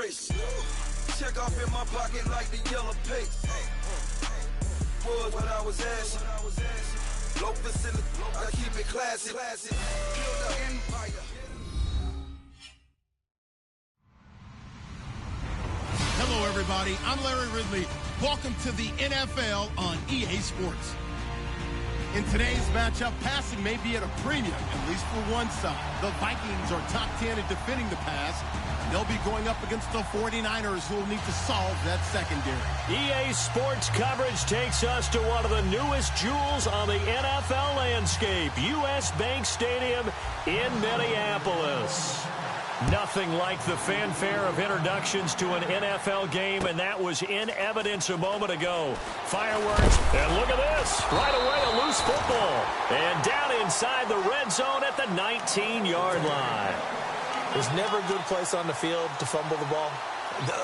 gracious. Check off in my pocket like the yellow paper. Was when I was asking. Low facility, I keep it classy. Build an empire. Hello, everybody. I'm Larry Ridley. Welcome to the NFL on EA Sports. In today's matchup, passing may be at a premium, at least for one side. The Vikings are top 10 at defending the pass. They'll be going up against the 49ers, who will need to solve that secondary. EA Sports coverage takes us to one of the newest jewels on the NFL landscape, US Bank Stadium in Minneapolis. Nothing like the fanfare of introductions to an NFL game, and that was in evidence a moment ago. Fireworks, and look at this. Right away, a loose football. And down inside the red zone at the 19-yard line. There's never a good place on the field to fumble the ball.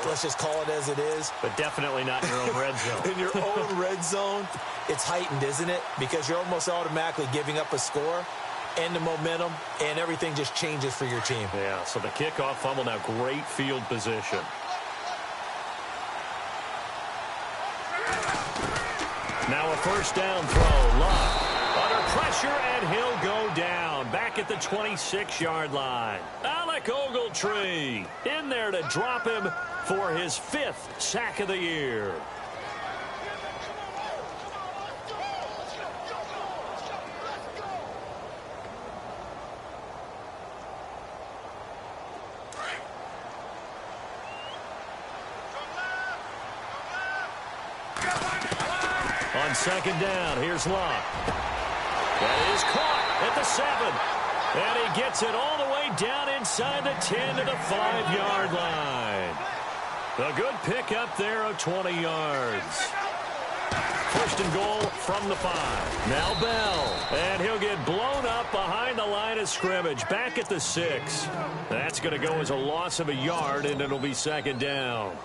Let's just call it as it is. But definitely not in your own red zone. In your own red zone, it's heightened, isn't it? Because you're almost automatically giving up a score and the momentum, and everything just changes for your team. Yeah, so the kickoff fumble, now great field position. Now a first down throw. Love under pressure, and he'll go down. Back at the 26-yard line. Alec Ogletree in there to drop him for his 5th sack of the year. On second down, here's Locke. That is caught at the 7. And he gets it all the way down inside the 10 to the 5-yard line. A good pickup there of 20 yards. First and goal from the 5. Now Bell. And he'll get blown up behind the line of scrimmage. Back at the 6. That's going to go as a loss of a yard, and it'll be second down.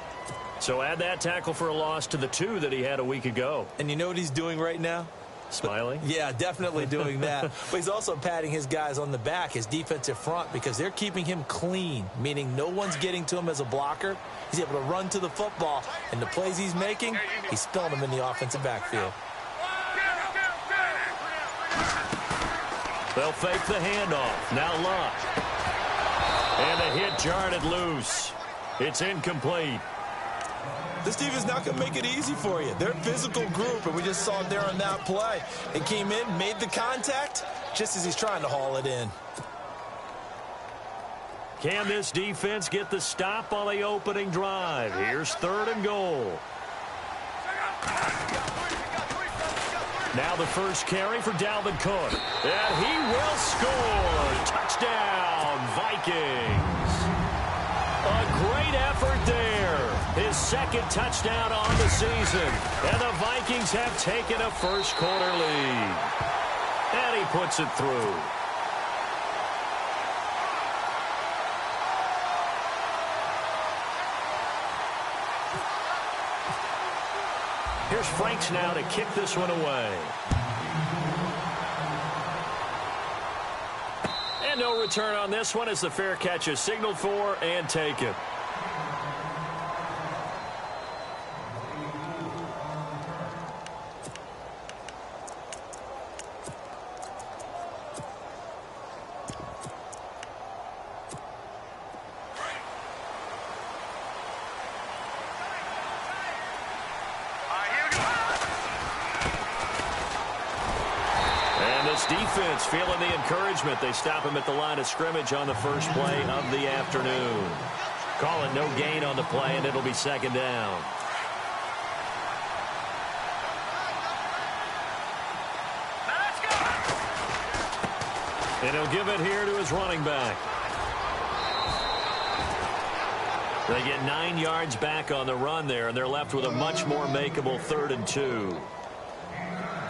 So add that tackle for a loss to the 2 that he had a week ago. And you know what he's doing right now? Smiling? Yeah, definitely doing that. But he's also patting his guys on the back, his defensive front, because they're keeping him clean, meaning no one's getting to him as a blocker. He's able to run to the football, and the plays he's making, he's spilling them in the offensive backfield. They'll fake the handoff. Now Locke. And a hit jarred it loose. It's incomplete. This team is not going to make it easy for you. They're a physical group, and we just saw it there on that play. It came in, made the contact, just as he's trying to haul it in. Can this defense get the stop on the opening drive? Here's 3rd and goal. Now the first carry for Dalvin Cook. And he will score. Touchdown, Vikings. A great effort there. His 2nd touchdown on the season. And the Vikings have taken a first-quarter lead. And he puts it through. Here's Franks now to kick this one away. And no return on this one as the fair catch is signaled for and taken. Defense feeling the encouragement. They stop him at the line of scrimmage on the first play of the afternoon. Call it no gain on the play, and it'll be second down. And he'll give it here to his running back. They get 9 yards back on the run there, and they're left with a much more makeable 3rd and 2.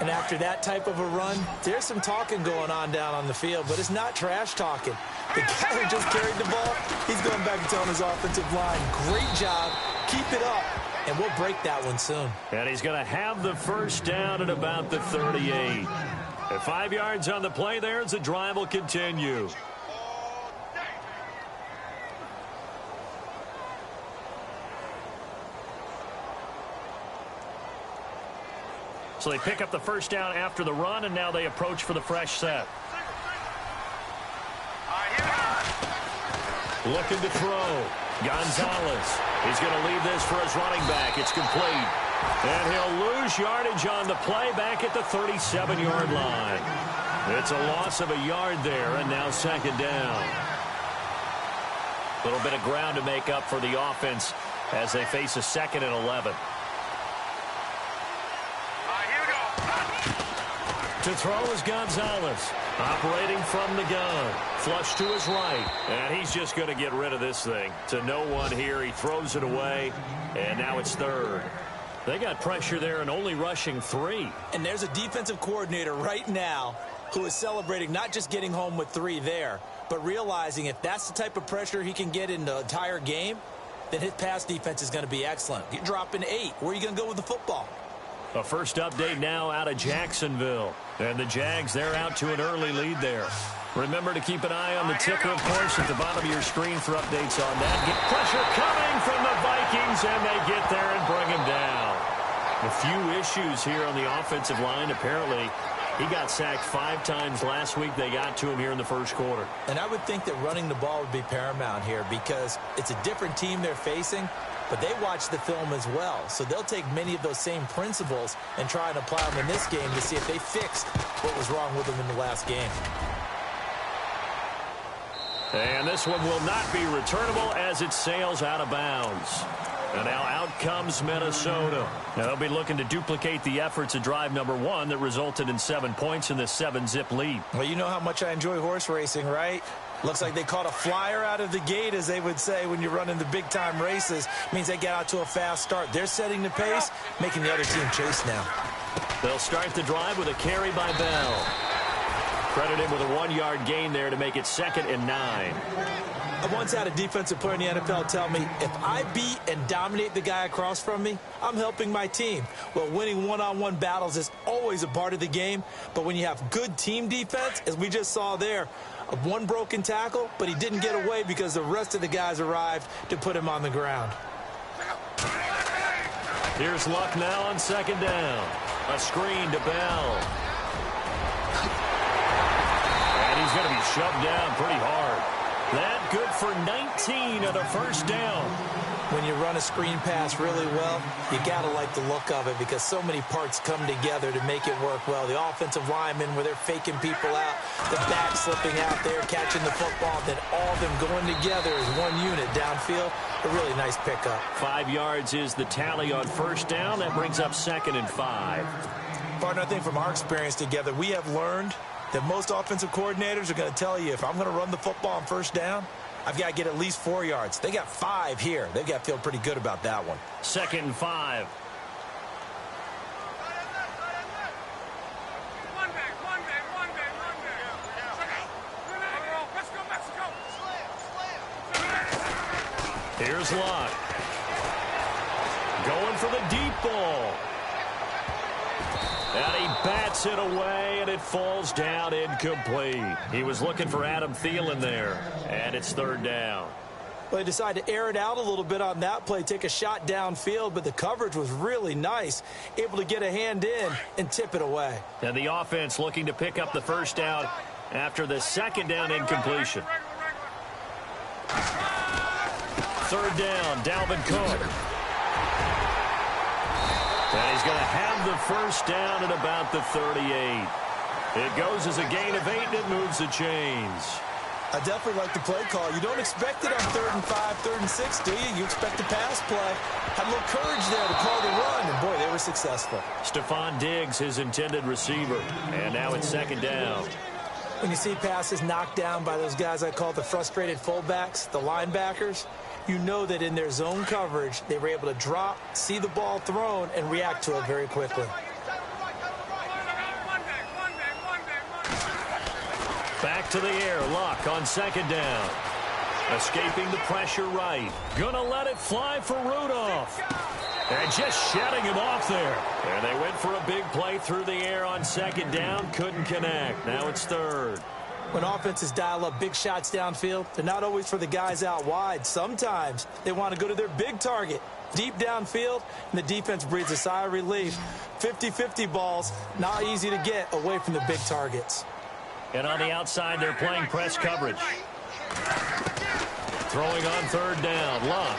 And after that type of a run, there's some talking going on down on the field, but it's not trash talking. The guy who just carried the ball, he's going back and telling his offensive line, great job, keep it up, and we'll break that one soon. And he's going to have the first down at about the 38. At 5 yards on the play there as the drive will continue. So they pick up the first down after the run, and now they approach for the fresh set. Looking to throw. Gonzalez. He's going to leave this for his running back. It's complete. And he'll lose yardage on the play back at the 37-yard line. It's a loss of a yard there, and now second down. A little bit of ground to make up for the offense as they face a 2nd and 11. To throw is Gonzalez. Operating from the gun. Flush to his right. And he's just going to get rid of this thing. To no one here. He throws it away. And now it's 3rd. They got pressure there and only rushing 3. And there's a defensive coordinator right now who is celebrating not just getting home with 3 there, but realizing if that's the type of pressure he can get in the entire game, then his pass defense is going to be excellent. You're dropping 8. Where are you going to go with the football? A first update now out of Jacksonville. And the Jags, they're out to an early lead there. Remember to keep an eye on the ticker, of course, at the bottom of your screen for updates on that. Get pressure coming from the Vikings, and they get there and bring him down. A few issues here on the offensive line. Apparently, he got sacked 5 times last week. They got to him here in the first quarter. And I would think that running the ball would be paramount here because it's a different team they're facing, but they watch the film as well. So they'll take many of those same principles and try and apply them in this game to see if they fixed what was wrong with them in the last game. And this one will not be returnable as it sails out of bounds. And now out comes Minnesota. Now they'll be looking to duplicate the efforts of drive number 1 that resulted in 7 points in this 7-zip lead. Well, you know how much I enjoy horse racing, right? Looks like they caught a flyer out of the gate, as they would say when you're running the big-time races. Means they get out to a fast start. They're setting the pace, making the other team chase now. They'll start the drive with a carry by Bell. Credit him with a 1-yard gain there to make it 2nd and 9. I once had a defensive player in the NFL tell me, if I beat and dominate the guy across from me, I'm helping my team. Well, winning one-on-one battles is always a part of the game, but when you have good team defense, as we just saw there, one broken tackle, but he didn't get away because the rest of the guys arrived to put him on the ground. Here's Luck now on 2nd down. A screen to Bell. And he's going to be shoved down pretty hard. That good for 19 and a first down. When you run a screen pass really well, you got to like the look of it because so many parts come together to make it work well. The offensive linemen, where they're faking people out, the back slipping out there, catching the football, then all of them going together as one unit downfield. A really nice pickup. 5 yards is the tally on first down. That brings up 2nd and 5. Partner, I think from our experience together, we have learned that most offensive coordinators are going to tell you, if I'm going to run the football on first down, I've got to get at least 4 yards. They got 5 here. They've got to feel pretty good about that one. 2nd and 5. Here's Lott. Going for the deep ball. And he bats it away, and it falls down incomplete. He was looking for Adam Thielen there, and it's 3rd down. Well, they decided to air it out a little bit on that play, take a shot downfield, but the coverage was really nice, able to get a hand in and tip it away. And the offense looking to pick up the first down after the 2nd down incompletion. 3rd down, Dalvin Cook. And he's going to have the first down at about the 38. It goes as a gain of 8, and it moves the chains. I definitely like the play call. You don't expect it on 3rd and 5, 3rd and 6, do you? You expect the pass play. Had a little courage there to call the run, and boy, they were successful. Stephon Diggs, his intended receiver. And now it's 2nd down. When you see passes knocked down by those guys I call the frustrated fullbacks, the linebackers, you know that in their zone coverage, they were able to drop, see the ball thrown, and react to it very quickly. Back to the air, Luck on 2nd down. Escaping the pressure right. Gonna let it fly for Rudolph. And just shutting him off there. And they went for a big play through the air on 2nd down. Couldn't connect. Now it's 3rd. When offenses dial up big shots downfield, they're not always for the guys out wide. Sometimes they want to go to their big target. deep downfield, and the defense breathes a sigh of relief. 50-50 balls, not easy to get away from the big targets. And on the outside, they're playing press coverage. Throwing on third down, Luck.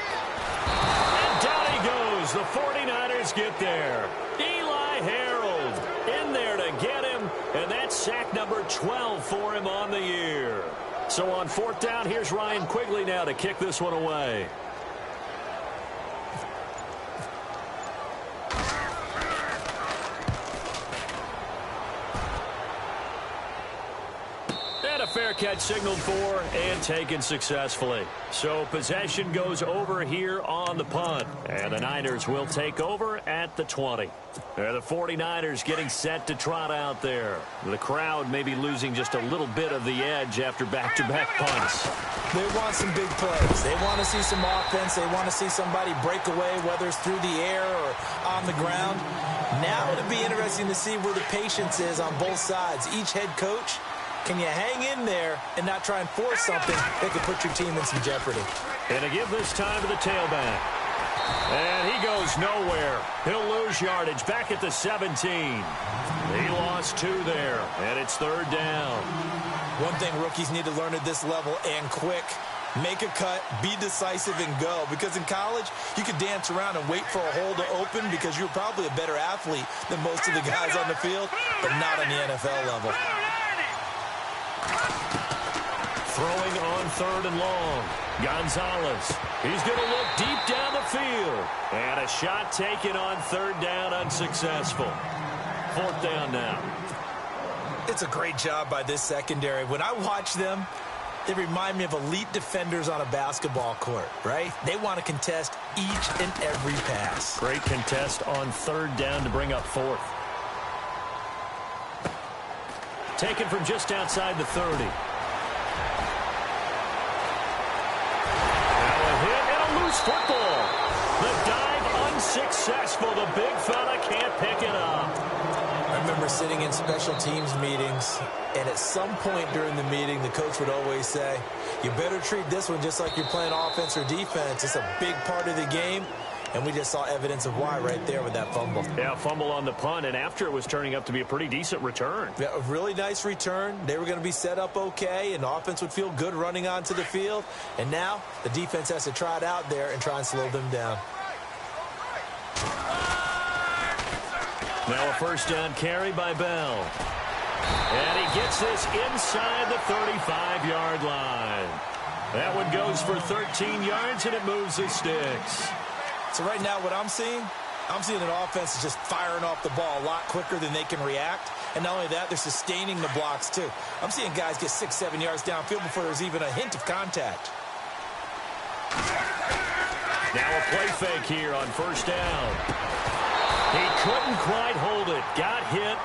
And down he goes. The 49ers get there. Eli Harold in there to get him, and that's sack number 12 for him on the year. So on fourth down, here's Ryan Quigley now to kick this one away. And a fair catch signaled for and taken successfully. So possession goes over here on the punt. And the Niners will take over at the 20. They're the 49ers getting set to trot out there. The crowd may be losing just a little bit of the edge after back-to-back punts. They want some big plays. They want to see some offense. They want to see somebody break away, whether it's through the air or on the ground. Now it'll be interesting to see where the patience is on both sides. Each head coach, can you hang in there and not try and force something that could put your team in some jeopardy? And to give this time to the tailback. And he goes nowhere. He'll lose yardage back at the 17. He lost 2 there, and it's third down. One thing rookies need to learn at this level, and quick, make a cut, be decisive, and go. Because in college, you could dance around and wait for a hole to open because you're probably a better athlete than most of the guys on the field, but not on the NFL level. Throwing on third and long. Gonzalez. He's going to look deep down the field. And a shot taken on third down, unsuccessful. Fourth down now. It's a great job by this secondary. When I watch them, they remind me of elite defenders on a basketball court, right? They want to contest each and every pass. Great contest on third down to bring up fourth. Taken from just outside the 30. Now a hit and a loose football. The dive unsuccessful. The big fella can't pick it up. I remember sitting in special teams meetings, and at some point during the meeting, the coach would always say, you better treat this one just like you're playing offense or defense. It's a big part of the game. And we just saw evidence of why right there with that fumble. Yeah, fumble on the punt, and after it was turning up to be a pretty decent return. Yeah, a really nice return. They were going to be set up okay, and the offense would feel good running onto the field. And now the defense has to try it out there and try and slow them down. Now a first down carry by Bell. And he gets this inside the 35-yard line. That one goes for 13 yards, and it moves the sticks. So right now what I'm seeing an offense is just firing off the ball a lot quicker than they can react. And not only that, they're sustaining the blocks too. I'm seeing guys get 6-7 yards downfield before there's even a hint of contact. Now a play fake here on first down. He couldn't quite hold it. Got hit.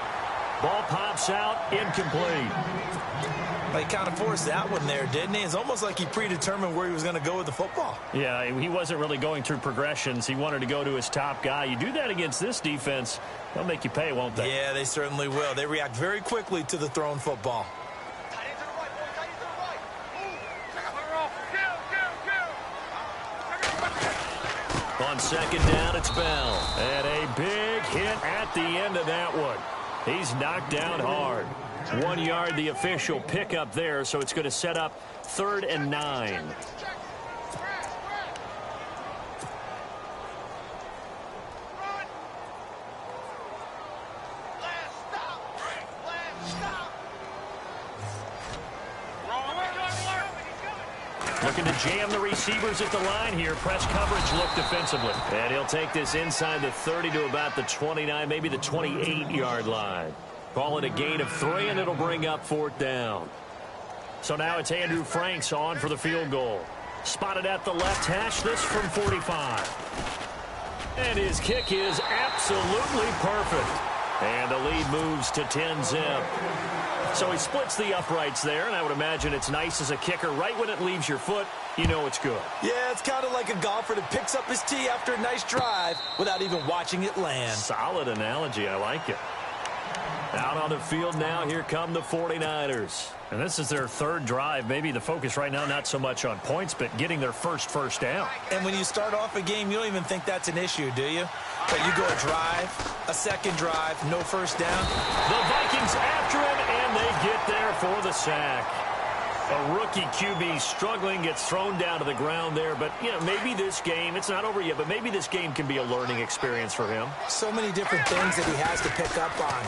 Ball pops out. Incomplete. He kind of forced that one there, didn't he? It's almost like he predetermined where he was going to go with the football. Yeah, he wasn't really going through progressions. He wanted to go to his top guy. You do that against this defense, they'll make you pay, won't they? Yeah, they certainly will. They react very quickly to the thrown football. On second down, it's Bell. And a big hit at the end of that one. He's knocked down hard. 1 yard, the official pickup there, so it's going to set up 3rd and 9. Looking to jam the receivers at the line here. Press coverage look defensively. And he'll take this inside the 30 to about the 29, maybe the 28-yard line. Call it a gain of 3, and it'll bring up 4th down. So now it's Andrew Franks on for the field goal. Spotted at the left hash, this from 45. And his kick is absolutely perfect. And the lead moves to 10-zip. So he splits the uprights there, and I would imagine it's nice as a kicker. Right when it leaves your foot, you know it's good. Yeah, it's kind of like a golfer that picks up his tee after a nice drive without even watching it land. Solid analogy. I like it. Out on the field now, here come the 49ers. And this is their third drive. Maybe the focus right now not so much on points, but getting their first down. And when you start off a game, you don't even think that's an issue, do you? But you go a drive, a second drive, no first down. The Vikings after him, and they get there for the sack. A rookie QB struggling, gets thrown down to the ground there. But, you know, maybe this game, it's not over yet, but maybe this game can be a learning experience for him. So many different things that he has to pick up on.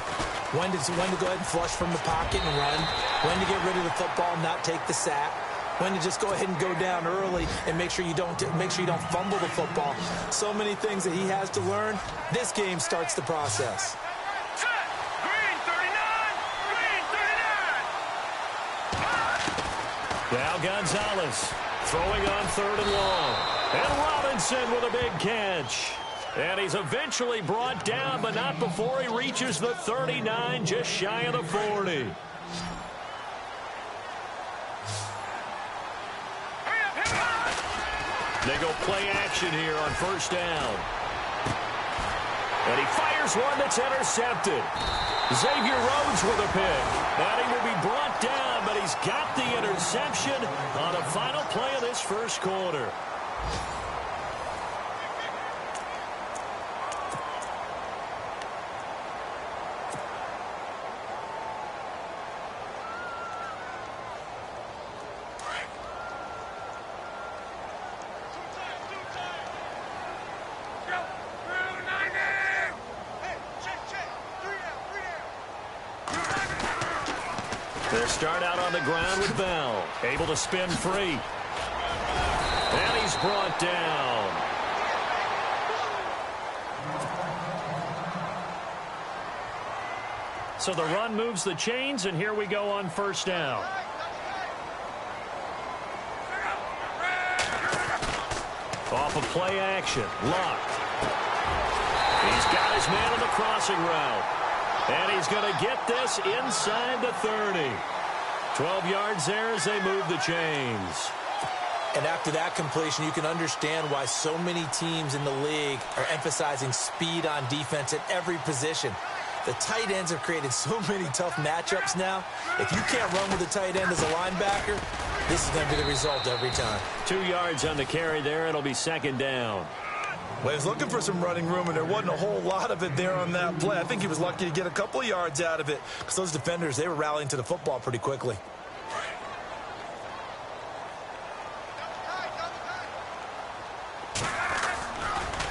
When to go ahead and flush from the pocket and run. When to get rid of the football and not take the sack. When to just go ahead and go down early and make sure you don't fumble the football. So many things that he has to learn. This game starts the process. Now Gonzalez throwing on 3rd and long. And Robinson with a big catch. And he's eventually brought down, but not before he reaches the 39, just shy of the 40. They go play action here on 1st down. And he fires one that's intercepted. Xavier Rhodes with a pick. And he will be brought down, but he's got the interception on the final play of this first quarter. They'll start out on the ground with Bell. Able to spin free. And he's brought down. So the run moves the chains, and here we go on 1st down. Off of play action. Luck. He's got his man on the crossing route. And he's going to get this inside the 30. 12 yards there as they move the chains. And after that completion, you can understand why so many teams in the league are emphasizing speed on defense at every position. The tight ends have created so many tough matchups now. If you can't run with a tight end as a linebacker, this is going to be the result every time. 2 yards on the carry there. It'll be 2nd down. Well, he was looking for some running room, and there wasn't a whole lot of it there on that play. I think he was lucky to get a couple of yards out of it because those defenders, they were rallying to the football pretty quickly.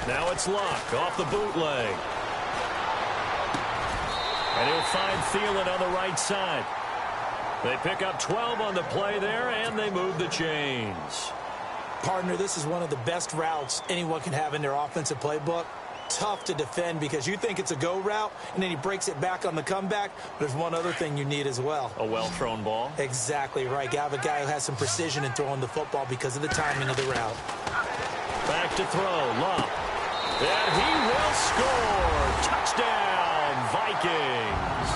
Now it's Luck off the bootleg. And he'll find Thielen on the right side. They pick up 12 on the play there, and they move the chains. Partner, this is one of the best routes anyone can have in their offensive playbook. Tough to defend because you think it's a go route, and then he breaks it back on the comeback. But there's one other thing you need as well. A well-thrown ball. Exactly right. You have a guy who has some precision in throwing the football because of the timing of the route. Back to throw. Love. And he will score. Touchdown, Vikings.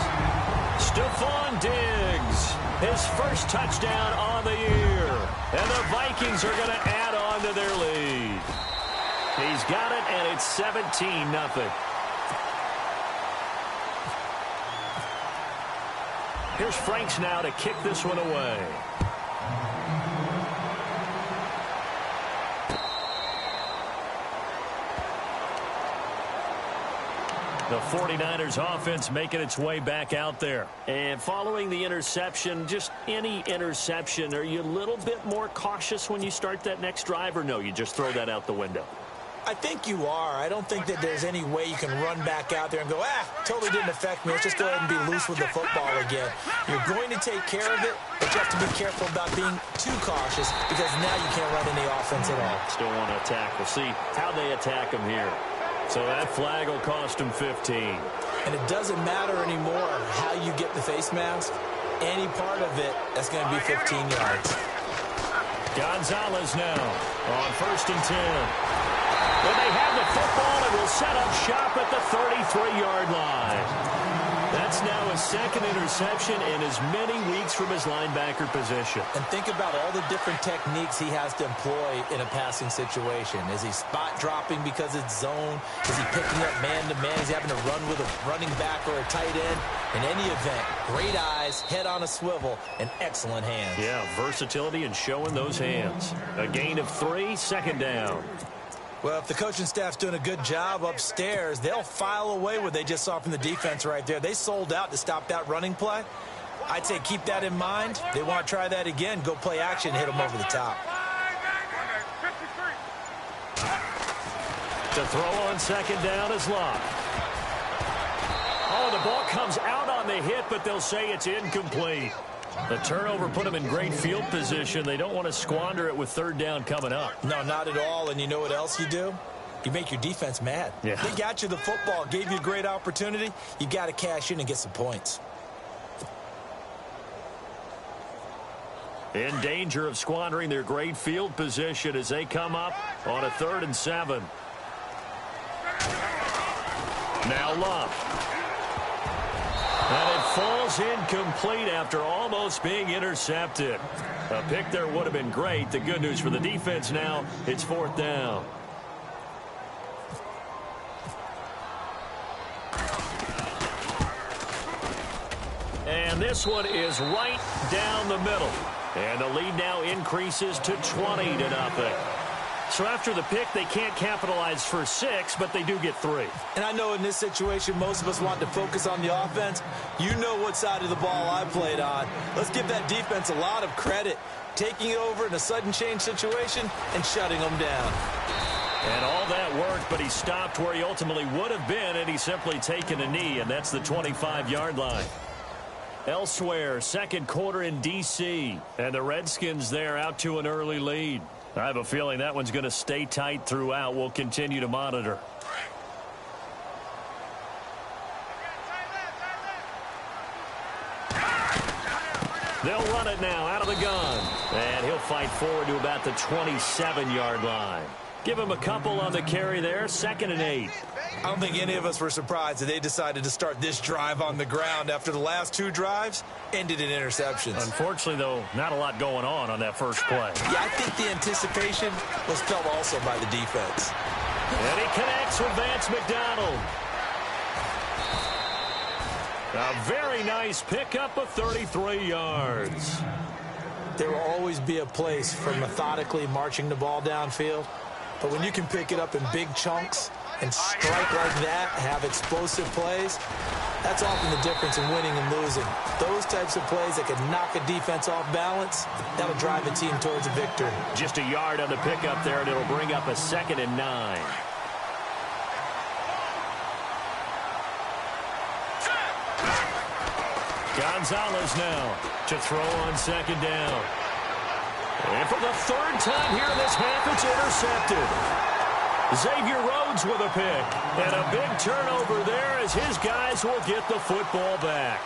Stephon Diggs. His first touchdown on the year. And the Vikings are going to add on to their lead. He's got it, and it's 17-0. Here's Franks now to kick this one away. The 49ers offense making its way back out there. And following the interception, just any interception, are you a little bit more cautious when you start that next drive, or no, you just throw that out the window? I think you are. I don't think that there's any way you can run back out there and go, totally didn't affect me. Let's just go ahead and be loose with the football again. You're going to take care of it, but you have to be careful about being too cautious because now you can't run any offense at all. Still want to attack. We'll see how they attack him here. So that flag will cost him 15. And it doesn't matter anymore how you get the face mask. Any part of it, that's going to be 15 yards. Gonzalez now on 1st and 10. But they have the football and will set up shop at the 33-yard line. That's now his second interception in as many weeks from his linebacker position. And think about all the different techniques he has to employ in a passing situation. Is he spot dropping because it's zone? Is he picking up man-to-man? Is he having to run with a running back or a tight end? In any event, great eyes, head on a swivel, and excellent hands. Yeah, versatility and showing those hands. A gain of 3, second down. Well, if the coaching staff's doing a good job upstairs, they'll file away what they just saw from the defense right there. They sold out to stop that running play. I'd say keep that in mind. They want to try that again. Go play action, hit them over the top. To throw on second down is Locke. Oh, the ball comes out on the hit, but they'll say it's incomplete. The turnover put them in great field position. They don't want to squander it with third down coming up. No, not at all. And you know what else you do? You make your defense mad. Yeah. They got you the football, gave you a great opportunity. You got to cash in and get some points. In danger of squandering their great field position as they come up on a 3rd and 7. Now Love. And it falls incomplete after almost being intercepted. A pick there would have been great. The good news for the defense now, it's 4th down. And this one is right down the middle. And the lead now increases to 20-0. So after the pick, they can't capitalize for 6, but they do get 3. And I know in this situation, most of us want to focus on the offense. You know what side of the ball I played on. Let's give that defense a lot of credit. Taking it over in a sudden change situation and shutting them down. And all that worked, but he stopped where he ultimately would have been, and he's simply taken a knee, and that's the 25-yard line. Elsewhere, second quarter in D.C., and the Redskins there out to an early lead. I have a feeling that one's going to stay tight throughout. We'll continue to monitor. They'll run it now out of the gun. And he'll fight forward to about the 27-yard line. Give him a couple on the carry there, 2nd and 8. I don't think any of us were surprised that they decided to start this drive on the ground after the last 2 drives ended in interceptions. Unfortunately, though, not a lot going on that first play. Yeah, I think the anticipation was felt also by the defense. And he connects with Vance McDonald. A very nice pickup of 33 yards. There will always be a place for methodically marching the ball downfield. But when you can pick it up in big chunks and strike like that, have explosive plays, that's often the difference in winning and losing. Those types of plays that can knock a defense off balance, that'll drive a team towards a victory. Just a yard on the pickup there, and it'll bring up a 2nd and 9. Gonzalez now to throw on second down. And for the 3rd time here in this half, it's intercepted. Xavier Rhodes with a pick. And a big turnover there as his guys will get the football back.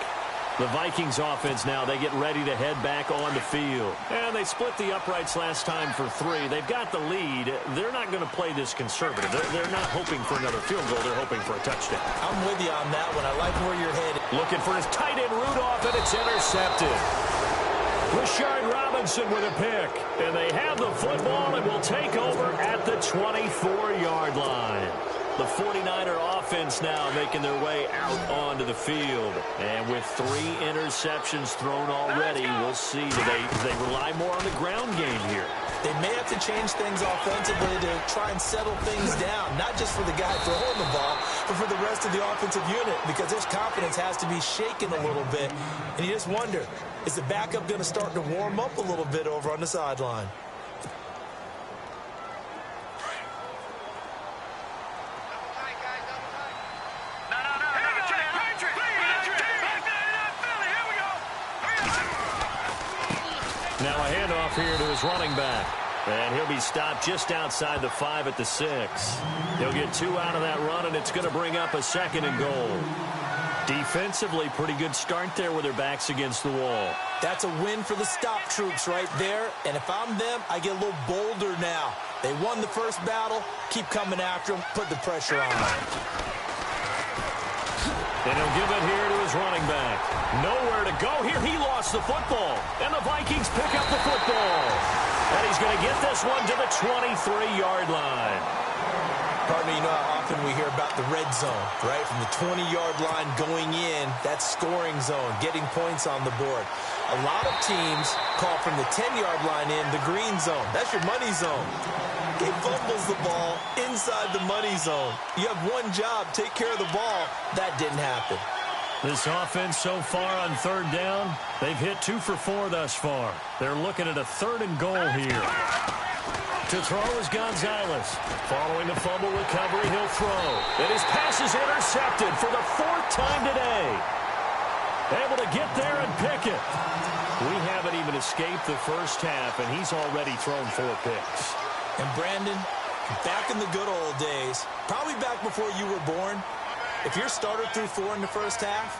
The Vikings offense now, they get ready to head back on the field. And they split the uprights last time for 3. They've got the lead. They're not going to play this conservative. They're not hoping for another field goal. They're hoping for a touchdown. I'm with you on that one. I like where you're headed. Looking for his tight end Rudolph, and it's intercepted. Rashard Robinson with a pick. And they have the football and will take over at the 24-yard line. The 49er offense now making their way out onto the field. And with 3 interceptions thrown already, we'll see. Do they rely more on the ground game here? They may have to change things offensively to try and settle things down, not just for the guy throwing the ball, but for the rest of the offensive unit, because his confidence has to be shaken a little bit. And you just wonder, is the backup going to start to warm up a little bit over on the sideline? Now a handoff here to his running back. And he'll be stopped just outside the 5 at the 6. He'll get 2 out of that run, and it's going to bring up a 2nd and goal. Defensively, pretty good start there with their backs against the wall. That's a win for the stop troops right there. And if I'm them, I get a little bolder now. They won the first battle. Keep coming after them. Put the pressure on them. And he'll give it here to his running back. Nowhere to go here. He lost the football. And the Vikings pick up the football. And he's going to get this one to the 23-yard line. Partner, you know how often we hear about the red zone, right? From the 20-yard line going in, that's scoring zone, getting points on the board. A lot of teams call from the 10-yard line in the green zone. That's your money zone. He fumbles the ball inside the money zone. You have one job, take care of the ball. That didn't happen. This offense so far on third down, they've hit 2 for 4 thus far. They're looking at a 3rd and goal here. To throw is Gonzalez. Following the fumble recovery, he'll throw. And his pass is intercepted for the 4th time today. Able to get there and pick it. We haven't even escaped the first half, and he's already thrown 4 picks. And Brandon, back in the good old days, probably back before you were born, if your starter threw 4 in the first half,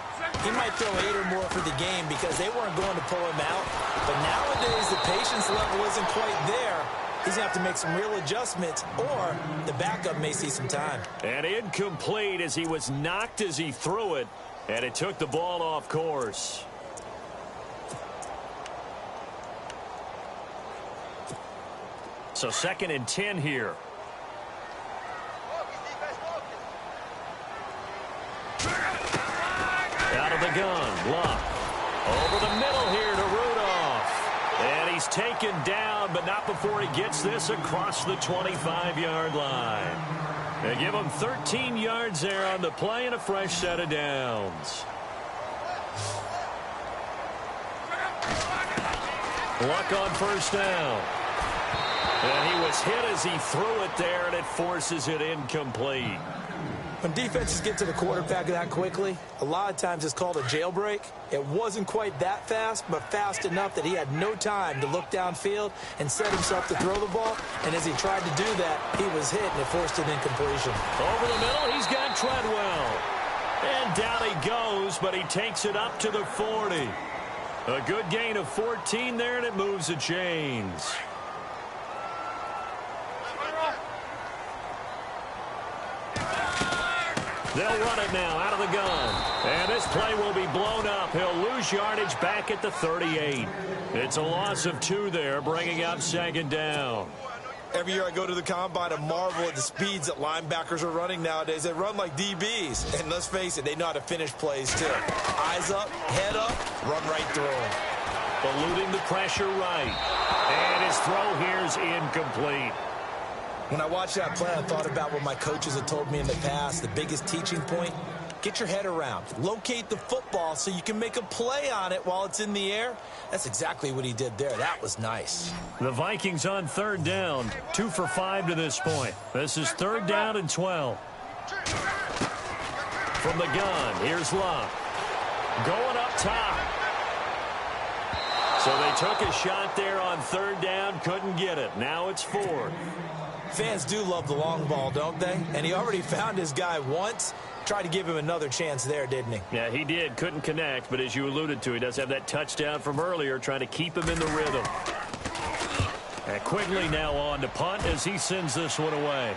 he might throw 8 or more for the game because they weren't going to pull him out. But nowadays, the patience level isn't quite there. He's going to have to make some real adjustments, or the backup may see some time. And incomplete as he was knocked as he threw it, and it took the ball off course. So 2nd and 10 here. Out of the gun, Luck. Over the middle here to Rudolph. And he's taken down, but not before he gets this across the 25-yard line. They give him 13 yards there on the play and a fresh set of downs. Luck on first down. And he was hit as he threw it there, and it forces it incomplete. When defenses get to the quarterback that quickly, a lot of times it's called a jailbreak. It wasn't quite that fast, but fast enough that he had no time to look downfield and set himself to throw the ball. And as he tried to do that, he was hit, and it forced an incompletion. Over the middle, he's got Treadwell. And down he goes, but he takes it up to the 40. A good gain of 14 there, and it moves the chains. They'll run it now out of the gun. And this play will be blown up. He'll lose yardage back at the 38. It's a loss of 2 there, bringing up 2nd down. Every year I go to the combine and marvel at the speeds that linebackers are running nowadays. They run like DBs. And let's face it, they know how to finish plays too. Eyes up, head up, run right through them. Eluding the pressure right. And his throw here is incomplete. When I watched that play, I thought about what my coaches had told me in the past. The biggest teaching point, get your head around. Locate the football so you can make a play on it while it's in the air. That's exactly what he did there. That was nice. The Vikings on 3rd down, 2 for 5 to this point. This is 3rd down and 12. From the gun, here's Luck. Going up top. So they took a shot there on 3rd down, couldn't get it. Now it's 4th. Fans do love the long ball, don't they? And he already found his guy once. Tried to give him another chance there, didn't he? Yeah, he did. Couldn't connect, but as you alluded to, he does have that touchdown from earlier, trying to keep him in the rhythm. And Quigley now on to punt as he sends this one away.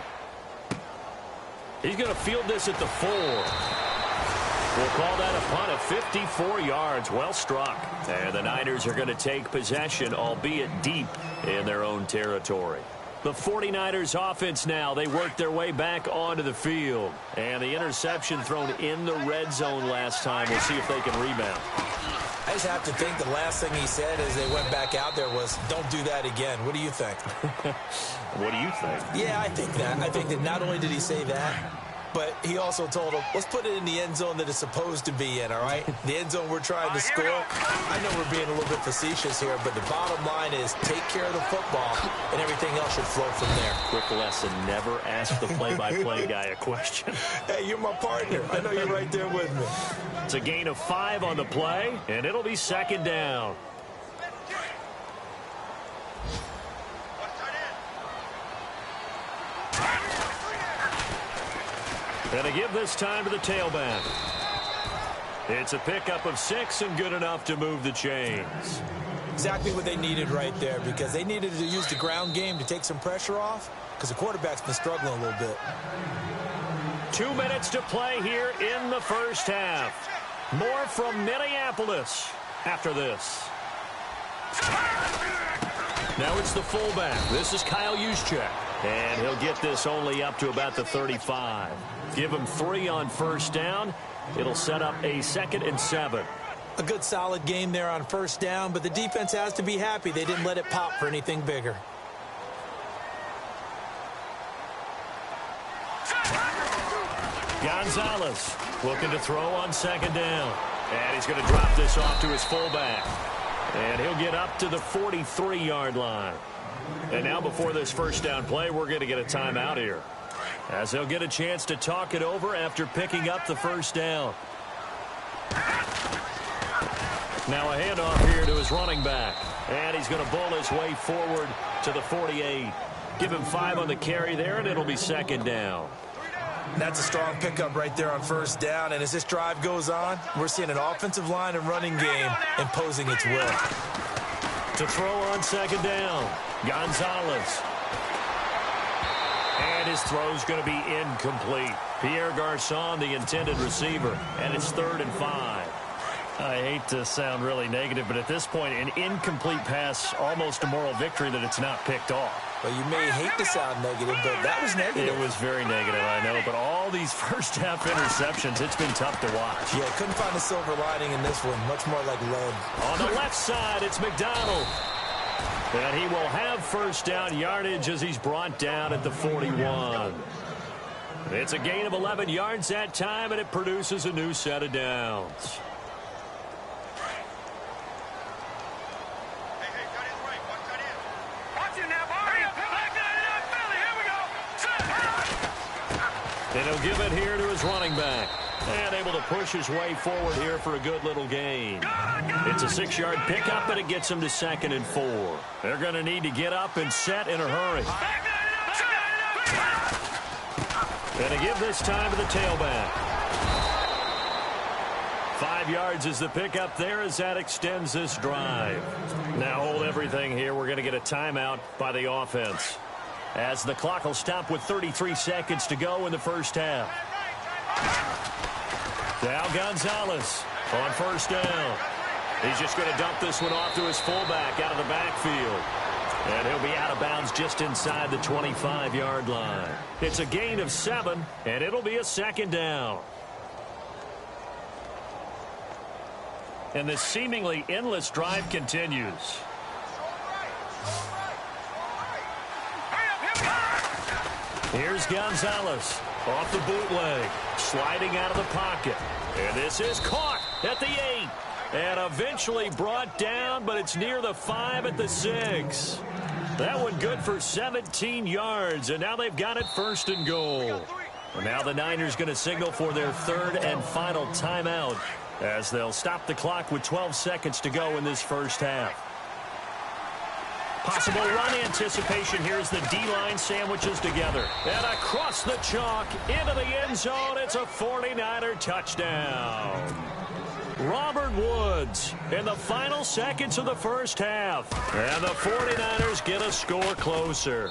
He's going to field this at the 4. We'll call that a punt of 54 yards. Well struck. And the Niners are going to take possession, albeit deep in their own territory. The 49ers offense now, they work their way back onto the field. And the interception thrown in the red zone last time. We'll see if they can rebound. I just have to think the last thing he said as they went back out there was, don't do that again. What do you think? What do you think? Yeah, I think that. I think that not only did he say that, but he also told him, let's put it in the end zone that it's supposed to be in, all right? The end zone we're trying to score. I know we're being a little bit facetious here, but the bottom line is take care of the football, and everything else should flow from there. Quick lesson, never ask the play-by-play guy a question. Hey, you're my partner. I know you're right there with me. It's a gain of 5 on the play, and it'll be 2nd down. And to give this time to the tailback. It's a pickup of 6 and good enough to move the chains. Exactly what they needed right there, because they needed to use the ground game to take some pressure off, because the quarterback's been struggling a little bit. 2 minutes to play here in the first half. More from Minneapolis after this. Now it's the fullback. This is Kyle Juszczyk. And he'll get this only up to about the 35. Give him 3 on first down. It'll set up a 2nd and 7. A good solid game there on first down, but the defense has to be happy they didn't let it pop for anything bigger. Gonzalez looking to throw on 2nd down. And he's going to drop this off to his fullback. And he'll get up to the 43-yard line. And now before this first down play, we're going to get a timeout here, as they'll get a chance to talk it over after picking up the first down. Now a handoff here to his running back. And he's going to bull his way forward to the 48. Give him 5 on the carry there, and it'll be 2nd down. That's a strong pickup right there on first down. And as this drive goes on, we're seeing an offensive line and running game imposing its will. To throw on 2nd down, Gonzalez. And his throw's going to be incomplete. Pierre Garçon, the intended receiver, and it's 3rd and 5. I hate to sound really negative, but at this point, an incomplete pass, almost a moral victory that it's not picked off. Well, you may hate to sound negative, but that was negative. It was very negative, I know, but all these first-half interceptions, it's been tough to watch. Yeah, couldn't find a silver lining in this one. Much more like lead. On the left side, it's McDonald. And he will have first down yardage as he's brought down at the 41. It's a gain of 11 yards that time, and it produces a new set of downs. And he'll give it here to his running back. And able to push his way forward here for a good little gain. It's a 6-yard pickup, and it gets him to 2nd and 4. They're going to need to get up and set in a hurry. And to give this time to the tailback. 5 yards is the pickup there as that extends this drive. Now hold everything here. We're going to get a timeout by the offense, as the clock will stop with 33 seconds to go in the first half. Now Gonzalez on first down. He's just going to dump this one off to his fullback out of the backfield. And he'll be out of bounds just inside the 25-yard line. It's a gain of 7, and it'll be a 2nd down. And this seemingly endless drive continues. Here's Gonzalez off the bootleg, sliding out of the pocket. And this is caught at the 8. And eventually brought down, but it's near the 5 at the 6. That one good for 17 yards, and now they've got it 1st and goal. And now the Niners going to signal for their 3rd and final timeout, as they'll stop the clock with 12 seconds to go in this first half. Possible run anticipation. Here's the D-line sandwiches together. And across the chalk into the end zone. It's a 49er touchdown. Robert Woods in the final seconds of the first half. And the 49ers get a score closer.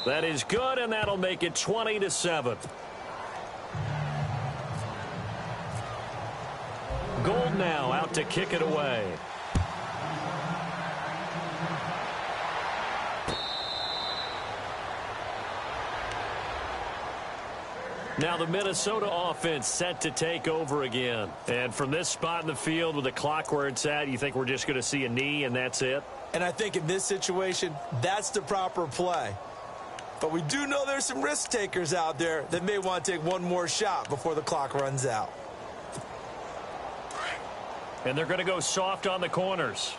That is good, and that'll make it 20-7. Gold now out to kick it away. Now the Minnesota offense set to take over again. And from this spot in the field with the clock where it's at, you think we're just going to see a knee and that's it? And I think in this situation, that's the proper play. But we do know there's some risk takers out there that may want to take one more shot before the clock runs out. And they're going to go soft on the corners.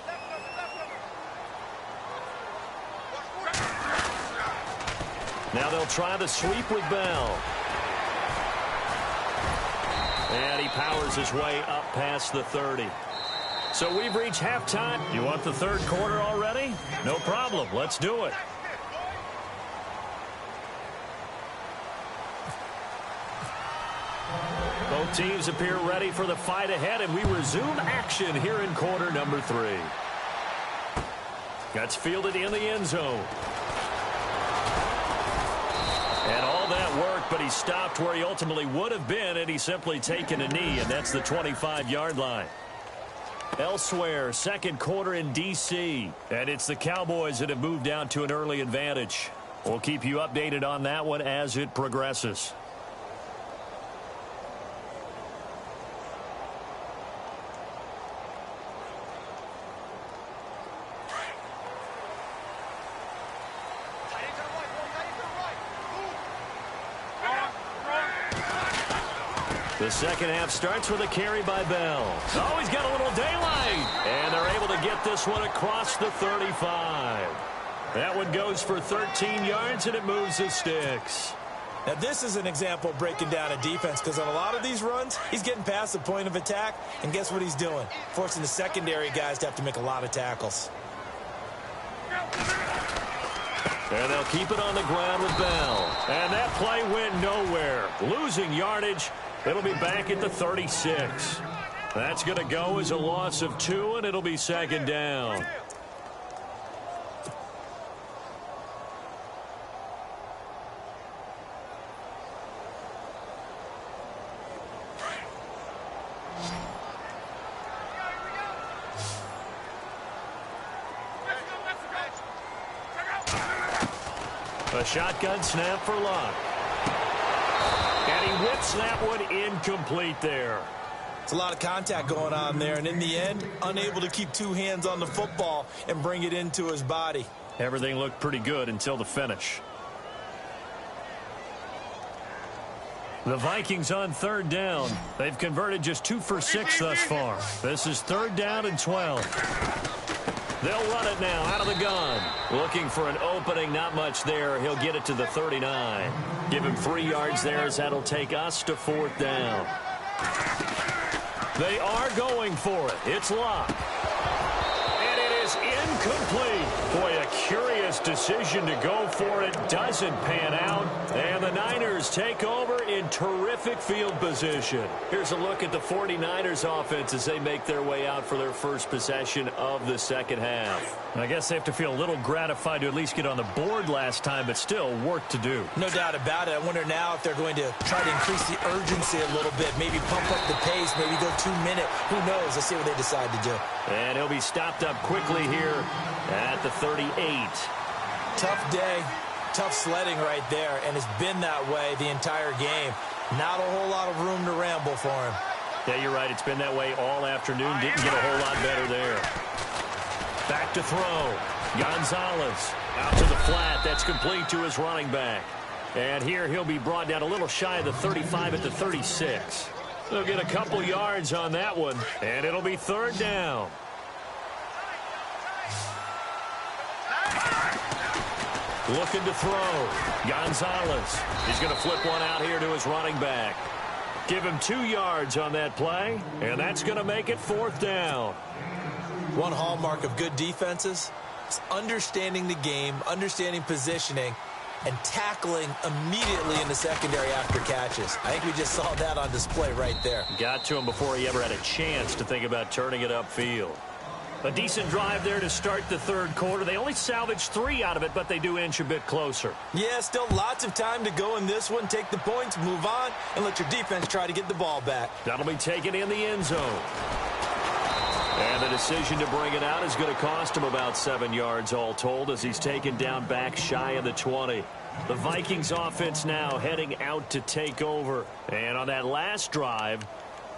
Now they'll try the sweep with Bell. And he powers his way up past the 30. So we've reached halftime. You want the third quarter already? No problem. Let's do it. Both teams appear ready for the fight ahead, and we resume action here in quarter number 3. That's fielded in the end zone. And all that work, but he stopped where he ultimately would have been had he simply taken a knee, and that's the 25-yard line. Elsewhere, second quarter in D.C., and it's the Cowboys that have moved down to an early advantage. We'll keep you updated on that one as it progresses. The second half starts with a carry by Bell. Oh, he's got a little daylight. And they're able to get this one across the 35. That one goes for 13 yards, and it moves the sticks. Now, this is an example of breaking down a defense, because on a lot of these runs, he's getting past the point of attack, and guess what he's doing? Forcing the secondary guys to have to make a lot of tackles. And they'll keep it on the ground with Bell. And that play went nowhere. Losing yardage. It'll be back at the 36. That's going to go as a loss of 2, and it'll be second down. A shotgun snap for Locke. And he whips that one incomplete there. It's a lot of contact going on there, and in the end, unable to keep two hands on the football and bring it into his body. Everything looked pretty good until the finish. The Vikings on third down. They've converted just 2 for 6 thus far. This is third down and 12. They'll run it now out of the gun. Looking for an opening, not much there. He'll get it to the 39. Give him 3 yards there as that'll take us to fourth down. They are going for it. It's Locke. And it is incomplete. Boy, a curious decision to go for it. Doesn't pan out. And the Niners take over in terrific field position. Here's a look at the 49ers offense as they make their way out for their first possession of the second half. I guess they have to feel a little gratified to at least get on the board last time, but still work to do. No doubt about it. I wonder now if they're going to try to increase the urgency a little bit, maybe pump up the pace, maybe go 2 minute. Who knows? Let's see what they decide to do. And he'll be stopped up quickly here at the 38. Tough day, tough sledding right there, and it's been that way the entire game. Not a whole lot of room to ramble for him. Yeah, you're right. It's been that way all afternoon. Didn't get a whole lot better there. Back to throw. Gonzalez out to the flat. That's complete to his running back. And here he'll be brought down a little shy of the 35 at the 36. They'll get a couple yards on that one, and it'll be third down. Looking to throw. Gonzalez. He's going to flip one out here to his running back. Give him 2 yards on that play, and that's going to make it fourth down. One hallmark of good defenses is understanding the game, understanding positioning, and tackling immediately in the secondary after catches. I think we just saw that on display right there. Got to him before he ever had a chance to think about turning it upfield. A decent drive there to start the third quarter. They only salvaged 3 out of it, but they do inch a bit closer. Yeah, still lots of time to go in this one. Take the points, move on, and let your defense try to get the ball back. That'll be taken in the end zone. And the decision to bring it out is going to cost him about 7 yards all told as he's taken down back shy of the 20. The Vikings offense now heading out to take over. And on that last drive,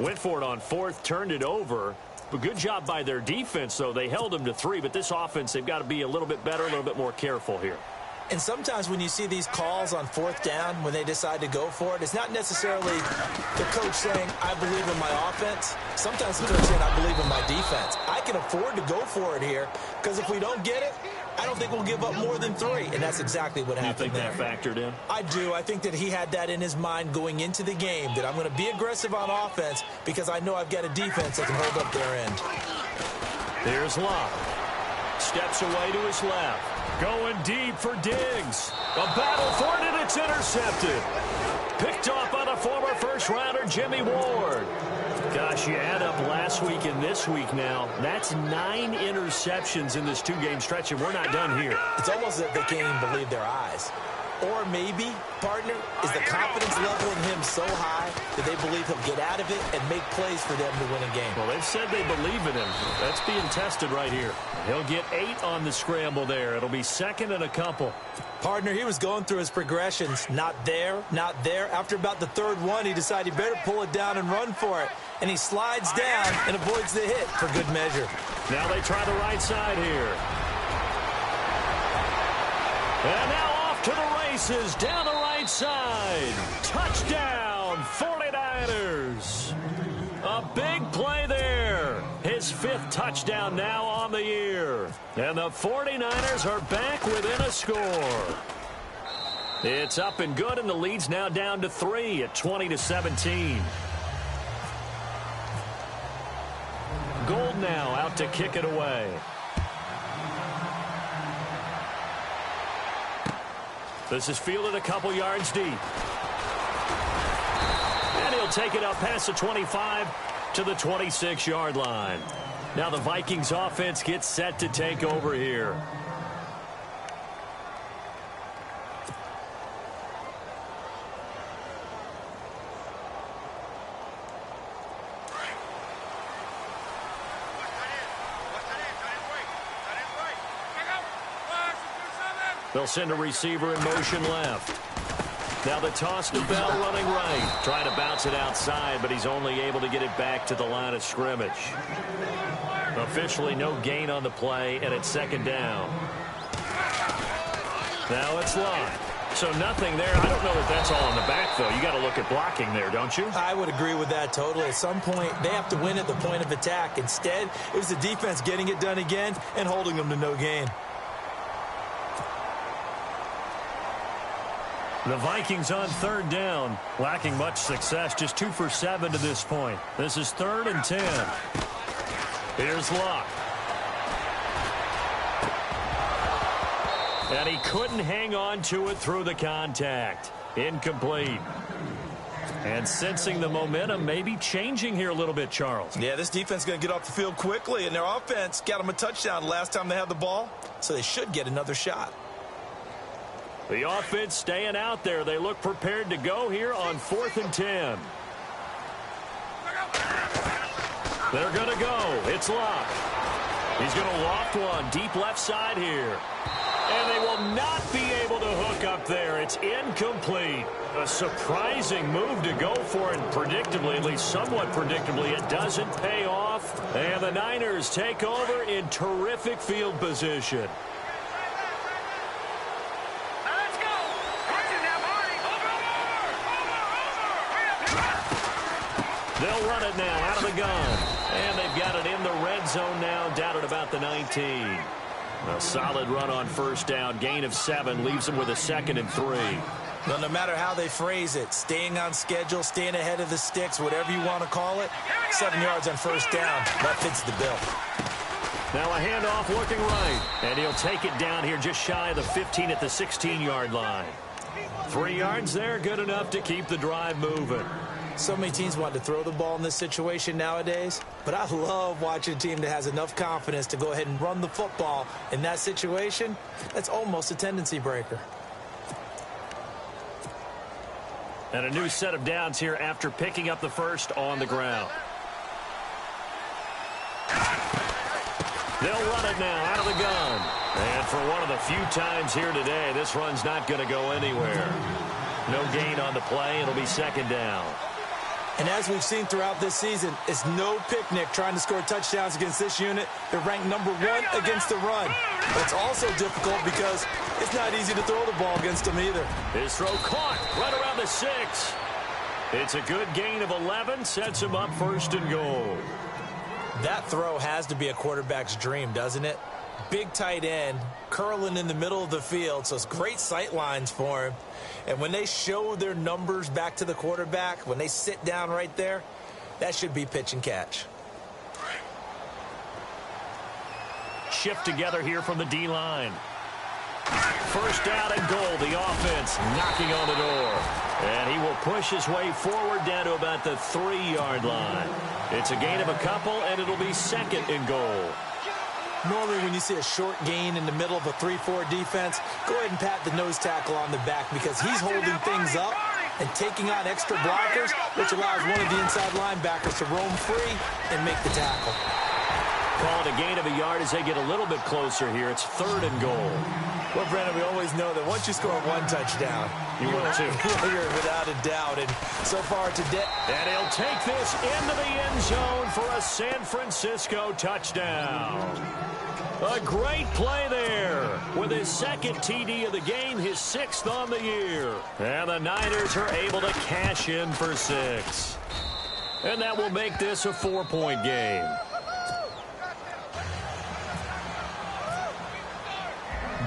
went for it on fourth, turned it over. But good job by their defense, though. They held them to 3, but this offense, they've got to be a little bit better, a little bit more careful here. And sometimes when you see these calls on fourth down, when they decide to go for it, it's not necessarily the coach saying, I believe in my offense. Sometimes the coach saying, I believe in my defense. I can afford to go for it here because if we don't get it, I don't think we'll give up more than 3. And that's exactly what happened there. You think that factored in? I do. I think that he had that in his mind going into the game, that I'm going to be aggressive on offense because I know I've got a defense that can hold up their end. Here's Locke. Steps away to his left. Going deep for Diggs. A battle for it, and it's intercepted. Picked off by the former first-rounder Jimmy Ward. Gosh, you add up last week and this week now. That's 9 interceptions in this 2-game stretch, and we're not done here. It's almost as if they can't even believe their eyes. Or maybe, partner, is the confidence level in him so high that they believe he'll get out of it and make plays for them to win a game? Well, they've said they believe in him. That's being tested right here. He'll get 8 on the scramble there. It'll be second and a couple. Partner, he was going through his progressions. Not there, not there. After about the third one, he decided he better pull it down and run for it. And he slides down and avoids the hit for good measure. Now they try the right side here. And now off to the races down the right side. Touchdown, 49ers. A big play there. His 5th touchdown now on the year. And the 49ers are back within a score. It's up and good, and the lead's now down to 3 at 20-17. Gold now out to kick it away. This is fielded a couple yards deep. And he'll take it up past the 25 to the 26-yard line. Now the Vikings offense gets set to take over here. They'll send a receiver in motion left. Now the toss to Bell running right. Trying to bounce it outside, but he's only able to get it back to the line of scrimmage. Officially no gain on the play, and it's second down. Now it's locked. So nothing there. I don't know that that's all in the back, though. You got to look at blocking there, don't you? I would agree with that totally. At some point, they have to win at the point of attack. Instead, it was the defense getting it done again and holding them to no gain. The Vikings on third down, lacking much success, just 2 for 7 to this point. This is 3rd and 10. Here's Luck. And he couldn't hang on to it through the contact. Incomplete. And sensing the momentum may be changing here a little bit, Charles. Yeah, this defense is going to get off the field quickly, and their offense got them a touchdown last time they had the ball, so they should get another shot. The offense staying out there. They look prepared to go here on 4th and 10. They're going to go. It's Luck. He's going to loft one deep left side here. And they will not be able to hook up there. It's incomplete. A surprising move to go for, and predictably, at least somewhat predictably, it doesn't pay off. And the Niners take over in terrific field position. They'll run it now out of the gun. And they've got it in the red zone now, down at about the 19. A solid run on first down. Gain of 7 leaves them with a 2nd and 3. Well, no matter how they phrase it, staying on schedule, staying ahead of the sticks, whatever you want to call it, 7 yards on first down. That fits the bill. Now a handoff looking right. And he'll take it down here just shy of the 15 at the 16-yard line. 3 yards there, good enough to keep the drive moving. So many teams want to throw the ball in this situation nowadays, but I love watching a team that has enough confidence to go ahead and run the football. In that situation, that's almost a tendency breaker. And a new set of downs here after picking up the first on the ground. They'll run it now out of the gun. And for one of the few times here today, this run's not going to go anywhere. No gain on the play. It'll be second down. And as we've seen throughout this season, it's no picnic trying to score touchdowns against this unit. They're ranked number 1 against the run. But it's also difficult because it's not easy to throw the ball against them either. His throw caught right around the 6. It's a good gain of 11, sets him up 1st and goal. That throw has to be a quarterback's dream, doesn't it? Big tight end, curling in the middle of the field, so it's great sight lines for him. And when they show their numbers back to the quarterback, when they sit down right there, that should be pitch and catch. Shift together here from the D-line. First down and goal. The offense knocking on the door. And he will push his way forward down to about the 3-yard line. It's a gain of a couple, and it'll be 2nd and goal. Normally, when you see a short gain in the middle of a 3-4 defense, go ahead and pat the nose tackle on the back because he's holding things up and taking on extra blockers, which allows one of the inside linebackers to roam free and make the tackle. Called a gain of a yard as they get a little bit closer here. It's 3rd and goal. Well, Brandon, we always know that once you score one touchdown, you win two. You're without a doubt. And so far today. And he'll take this into the end zone for a San Francisco touchdown. A great play there with his 2nd TD of the game, his 6th on the year. And the Niners are able to cash in for 6. And that will make this a 4-point game.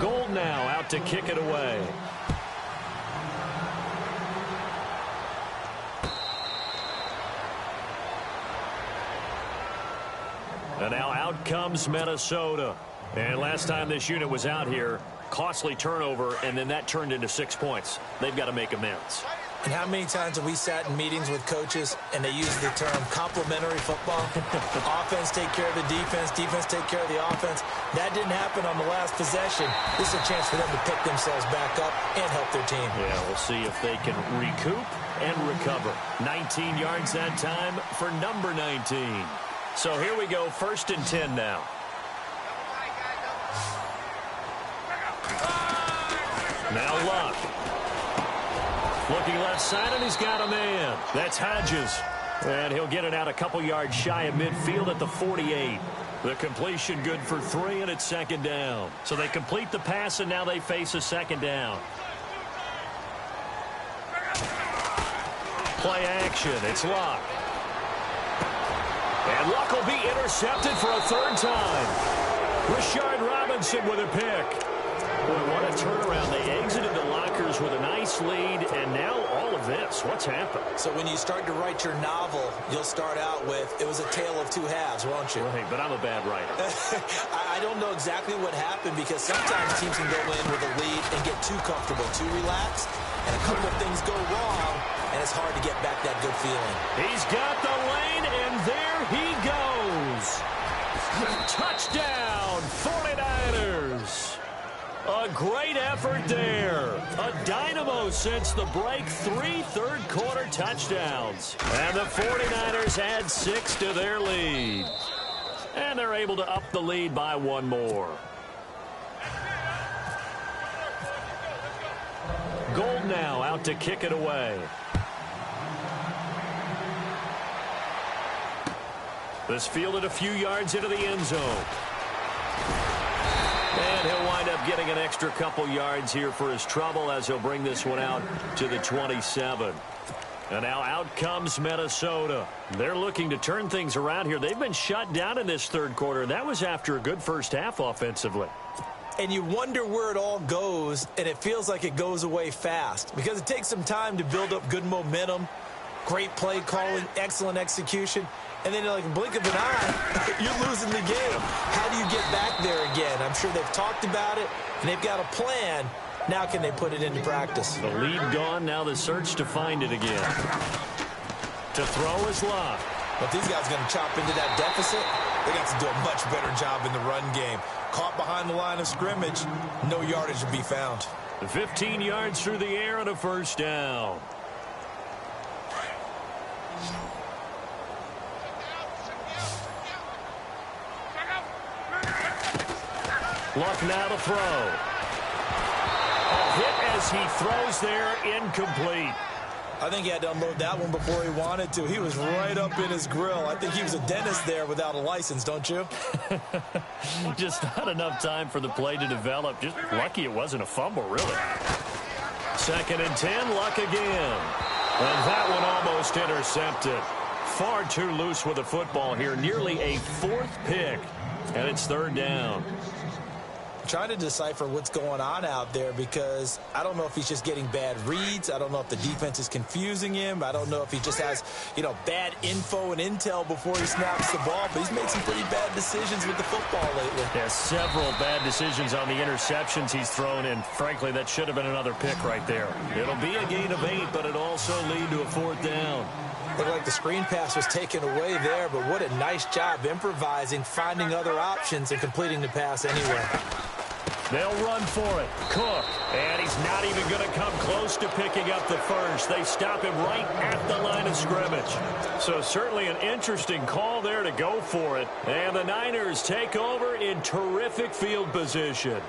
Gold now out to kick it away. And now out comes Minnesota. And last time this unit was out here, costly turnover, and then that turned into 6 points. They've got to make amends. And how many times have we sat in meetings with coaches and they use the term complementary football? Offense take care of the defense, defense take care of the offense. That didn't happen on the last possession. This is a chance for them to pick themselves back up and help their team. Yeah, we'll see if they can recoup and recover. 19 yards that time for number 19. So here we go, 1st and 10 now. Now Luck. Looking left side, and he's got a man. That's Hodges. And he'll get it out a couple yards shy of midfield at the 48. The completion good for 3, and it's 2nd down. So they complete the pass, and now they face a 2nd down. Play action. It's Luck. And Luck will be intercepted for a 3rd time. Rashard Robinson with a pick. Boy, what a turnaround. They exited the lockers with a nice lead, and now all of this. What's happened? So when you start to write your novel, you'll start out with, it was a tale of 2 halves, won't you? Right, but I'm a bad writer. I don't know exactly what happened because sometimes teams can go in with a lead and get too comfortable, too relaxed, and a couple of things go wrong, and it's hard to get back that good feeling. He's got the lane, and there he goes. Touchdown, 49ers. A great effort there. A dynamo since the break. 3 third-quarter touchdowns. And the 49ers add 6 to their lead. And they're able to up the lead by 1 more. Gold now out to kick it away. This fielded a few yards into the end zone. And he'll wind up getting an extra couple yards here for his trouble as he'll bring this one out to the 27. And now out comes Minnesota. They're looking to turn things around here. They've been shut down in this 3rd quarter. That was after a good first half offensively. And you wonder where it all goes, and it feels like it goes away fast because it takes some time to build up good momentum, great play calling, excellent execution. And then, like a blink of an eye, you're losing the game. How do you get back there again? I'm sure they've talked about it, and they've got a plan. Now can they put it into practice? The lead gone, now the search to find it again. To throw is Luck. But these guys are going to chop into that deficit. They got to do a much better job in the run game. Caught behind the line of scrimmage, no yardage to be found. 15 yards through the air and a 1st down. Luck now to throw. A hit as he throws there, incomplete. I think he had to unload that one before he wanted to. He was right up in his grill. I think he was a dentist there without a license, don't you? Just not enough time for the play to develop. Just lucky it wasn't a fumble, really. 2nd and 10, Luck again. And that one almost intercepted. Far too loose with the football here. Nearly a 4th pick. And it's 3rd down. trying to decipher what's going on out there because I don't know if he's just getting bad reads. I don't know if the defense is confusing him. I don't know if he just has, bad info and intel before he snaps the ball. But he's made some pretty bad decisions with the football lately. Yeah, several bad decisions on the interceptions he's thrown, and frankly, that should have been another pick right there. It'll be a gain of 8, but it'll also lead to a 4th down. Looked like the screen pass was taken away there, but what a nice job improvising, finding other options, and completing the pass anyway. They'll run for it. Cook, and he's not even going to come close to picking up the first. They stop him right at the line of scrimmage. So certainly an interesting call there to go for it. And the Niners take over in terrific field position.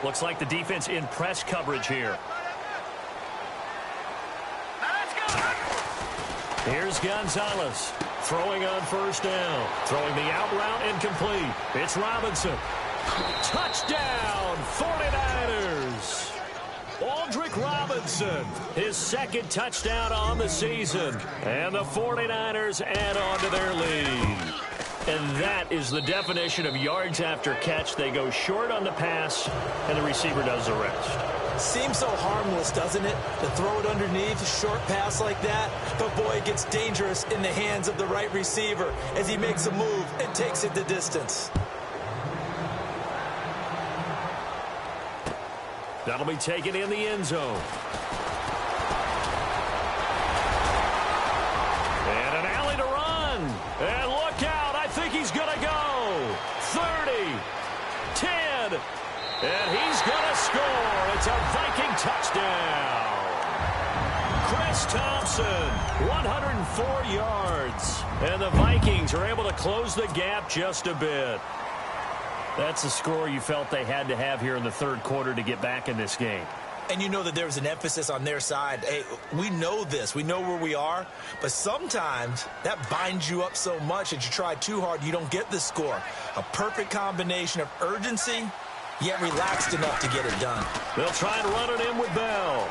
Looks like the defense in press coverage here. Here's Gonzalez throwing on 1st down. Throwing the out route incomplete. It's Robinson. Touchdown, 49ers. Aldrick Robinson, his 2nd touchdown on the season. And the 49ers add on to their lead. And that is the definition of yards after catch. They go short on the pass, and the receiver does the rest. Seems so harmless, doesn't it? To throw it underneath, a short pass like that. But, boy, it gets dangerous in the hands of the right receiver as he makes a move and takes it the distance. That'll be taken in the end zone. And an alley to run. And look out. I think he's going to go. 30, 10. And he's going to score. It's a Viking touchdown. Chris Thompson, 104 yards. And the Vikings are able to close the gap just a bit. That's the score you felt they had to have here in the 3rd quarter to get back in this game. And you know that there was an emphasis on their side. Hey, we know this. We know where we are. But sometimes that binds you up so much that you try too hard, you don't get the score. A perfect combination of urgency, yet relaxed enough to get it done. They'll try and run it in with Bell.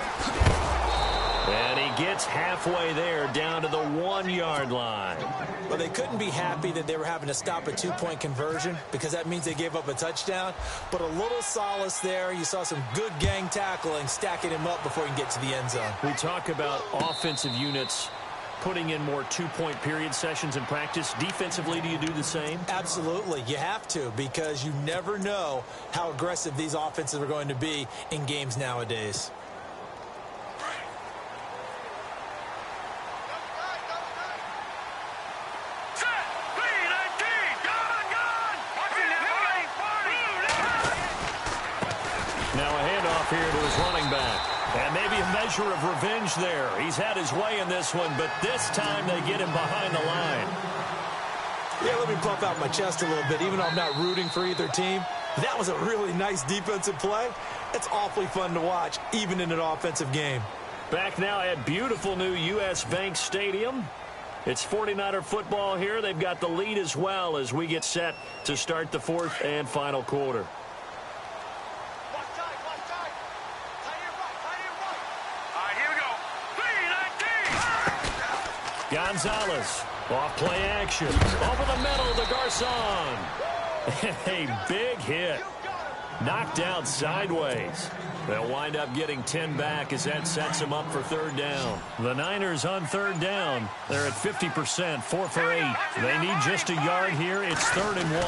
And he gets halfway there down to the 1-yard line. Well, they couldn't be happy that they were having to stop a 2-point conversion because that means they gave up a touchdown. But a little solace there. You saw some good gang tackling, stacking him up before he can get to the end zone. We talk about offensive units putting in more 2-point period sessions in practice. Defensively, do you do the same? Absolutely. You have to because you never know how aggressive these offenses are going to be in games nowadays. Here to his running back. And maybe a measure of revenge there. He's had his way in this one, but this time they get him behind the line. Yeah, let me puff out my chest a little bit. Even though I'm not rooting for either team, that was a really nice defensive play. It's awfully fun to watch, even in an offensive game. Back now at beautiful new U.S. Bank Stadium. It's 49er football here. They've got the lead as well as we get set to start the 4th and final quarter. Gonzalez, off play action, over the middle to Garcon. A big hit, knocked out sideways. They'll wind up getting 10 back as that sets them up for 3rd down. The Niners on 3rd down. They're at 50%, 4 for 8. They need just a yard here. It's 3rd and 1.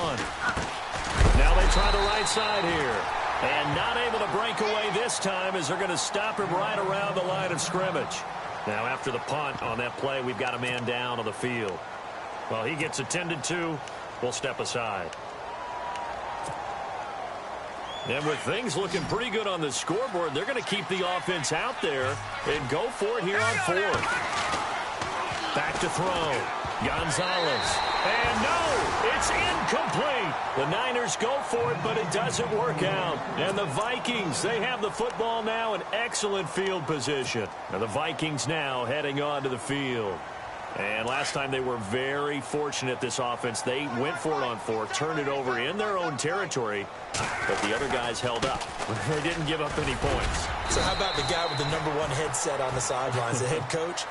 Now they try the right side here. And not able to break away this time as they're going to stop him right around the line of scrimmage. Now, after the punt on that play, we've got a man down on the field. Well, he gets attended to. We'll step aside. And with things looking pretty good on the scoreboard, they're going to keep the offense out there and go for it here on 4th. Back to throw. Gonzalez. And no, it's incomplete. The Niners go for it, but it doesn't work out. And the Vikings, they have the football now in excellent field position. Now the Vikings now heading onto the field. And last time they were very fortunate, this offense. They went for it on 4th, turned it over in their own territory, but the other guys held up. They didn't give up any points. So how about the guy with the #1 headset on the sidelines, the head coach?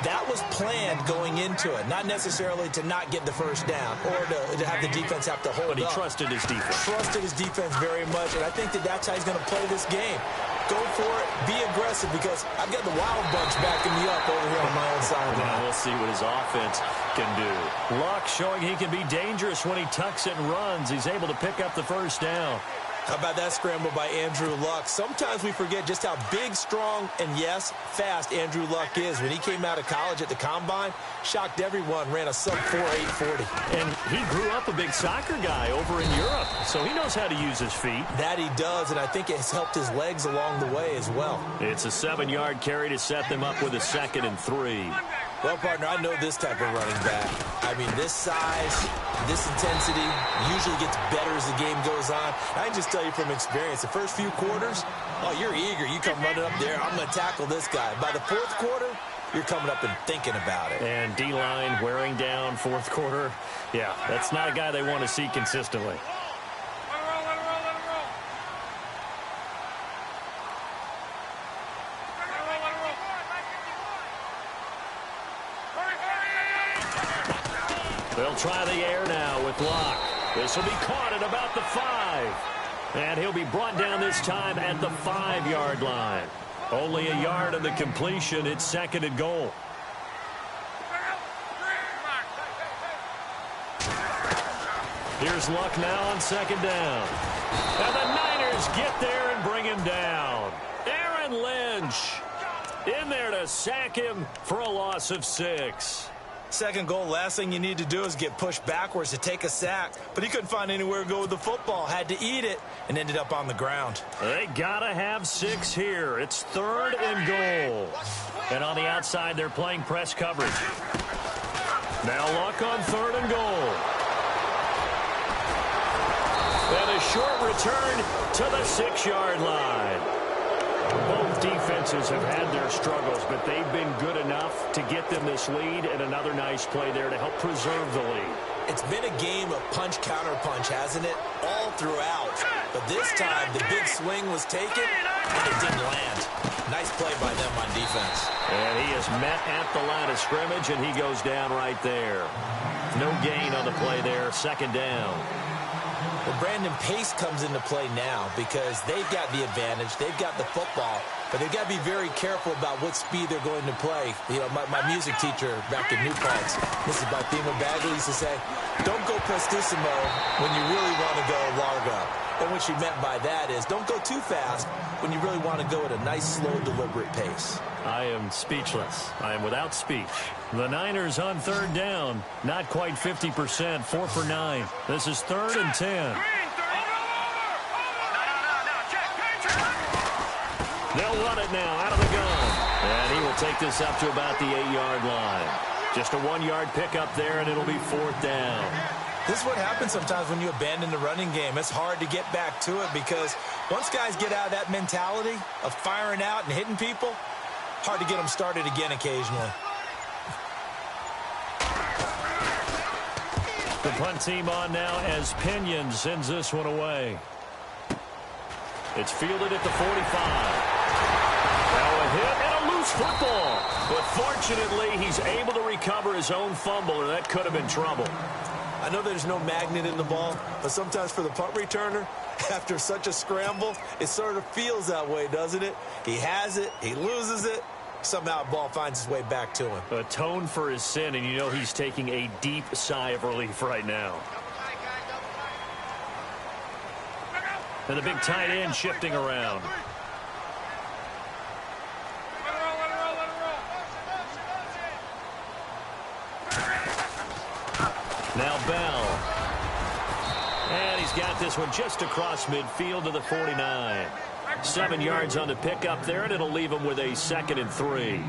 That was planned going into it, not necessarily to not get the first down or to have the defense have to hold up. But he trusted his defense. Trusted his defense very much, and I think that's how he's going to play this game. Go for it, be aggressive, because I've got the Wild Bunch backing me up over here on my own sideline. Now we'll see what his offense can do. Luck showing he can be dangerous when he tucks it and runs. He's able to pick up the first down. How about that scramble by Andrew Luck? Sometimes we forget just how big, strong, and, yes, fast Andrew Luck is. When he came out of college at the Combine, shocked everyone, ran a sub-4 840. And he grew up a big soccer guy over in Europe, so he knows how to use his feet. That he does, and I think it's helped his legs along the way as well. It's a 7-yard carry to set them up with a 2nd and 3. Well, partner, I know this type of running back. I mean, this size, this intensity usually gets better as the game goes on. I can just tell you from experience, the first few quarters, oh, you're eager. You come running up there, I'm going to tackle this guy. By the 4th quarter, you're coming up and thinking about it. And D-line wearing down 4th quarter. Yeah, that's not a guy they want to see consistently. They'll try the air now with Locke. This will be caught at about the 5. And he'll be brought down this time at the 5-yard line. Only a yard of the completion. It's 2nd and goal. Here's Luck now on 2nd down. And the Niners get there and bring him down. Aaron Lynch in there to sack him for a loss of 6. 2nd goal, last thing you need to do is get pushed backwards to take a sack. But he couldn't find anywhere to go with the football. Had to eat it and ended up on the ground. They got to have 6 here. It's 3rd and goal. And on the outside, they're playing press coverage. Now Luck on 3rd and goal. And a short return to the 6-yard line. Both defenses have had their struggles, but they've been good enough to get them this lead, and another nice play there to help preserve the lead. It's been a game of punch-counter-punch, hasn't it? All throughout. But this time, the big swing was taken, and it didn't land. Nice play by them on defense. And he is met at the line of scrimmage, and he goes down right there. No gain on the play there, 2nd down. Well, Brandon, pace comes into play now because they've got the advantage. They've got the football, but they've got to be very careful about what speed they're going to play. You know, my music teacher back in New Paltz, Mrs. Barthema Bagley, used to say, don't go prestissimo when you really want to go largo. And what she meant by that is don't go too fast when you really want to go at a nice, slow, deliberate pace. I am speechless. I am without speech. The Niners on 3rd down. Not quite 50%. 4 for 9. This is 3rd and 10. They'll run it now out of the gun. And he will take this up to about the 8-yard line. Just a 1-yard pickup there, and it'll be 4th down. This is what happens sometimes when you abandon the running game. It's hard to get back to it because once guys get out of that mentality of firing out and hitting people, hard to get them started again occasionally. The punt team on now as Pinion sends this one away. It's fielded at the 45. Now a hit and a loose football. But fortunately, he's able to recover his own fumble, or that could have been trouble. I know there's no magnet in the ball, but sometimes for the punt returner, after such a scramble, it sort of feels that way, doesn't it? He has it, he loses it, somehow the ball finds its way back to him. Atone for his sin, and you know he's taking a deep sigh of relief right now. And the big tight end shifting around. Now Bell. And he's got this one just across midfield to the 49. 7 yards on the pickup there, and it'll leave him with a 2nd and 3.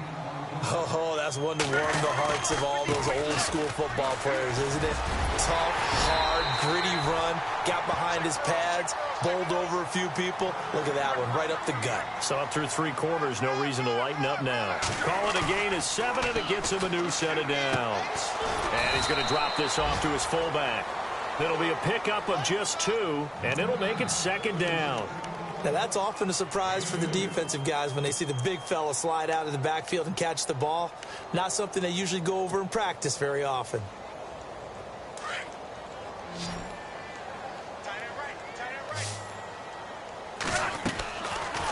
Oh, that's one to warm the hearts of all those old-school football players, isn't it? Tough, hard, gritty run, got behind his pads, bowled over a few people. Look at that one, right up the gut. So up through 3 quarters, no reason to lighten up now. Call it a gain of 7, and it gets him a new set of downs. And he's going to drop this off to his fullback. It'll be a pickup of just 2, and it'll make it 2nd down. Now, that's often a surprise for the defensive guys when they see the big fella slide out of the backfield and catch the ball. Not something they usually go over in practice very often.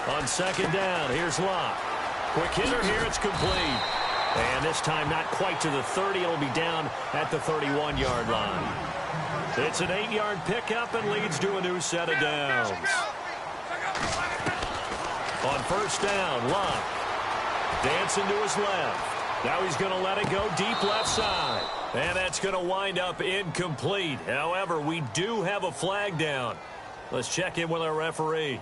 On second down, here's Locke. Quick hitter here, it's complete. And this time not quite to the 30. It'll be down at the 31-yard line. It's an 8-yard pickup and leads to a new set of downs. On first down, Locke dancing to his left. Now he's going to let it go deep left side. And that's going to wind up incomplete. However, we do have a flag down. Let's check in with our referee.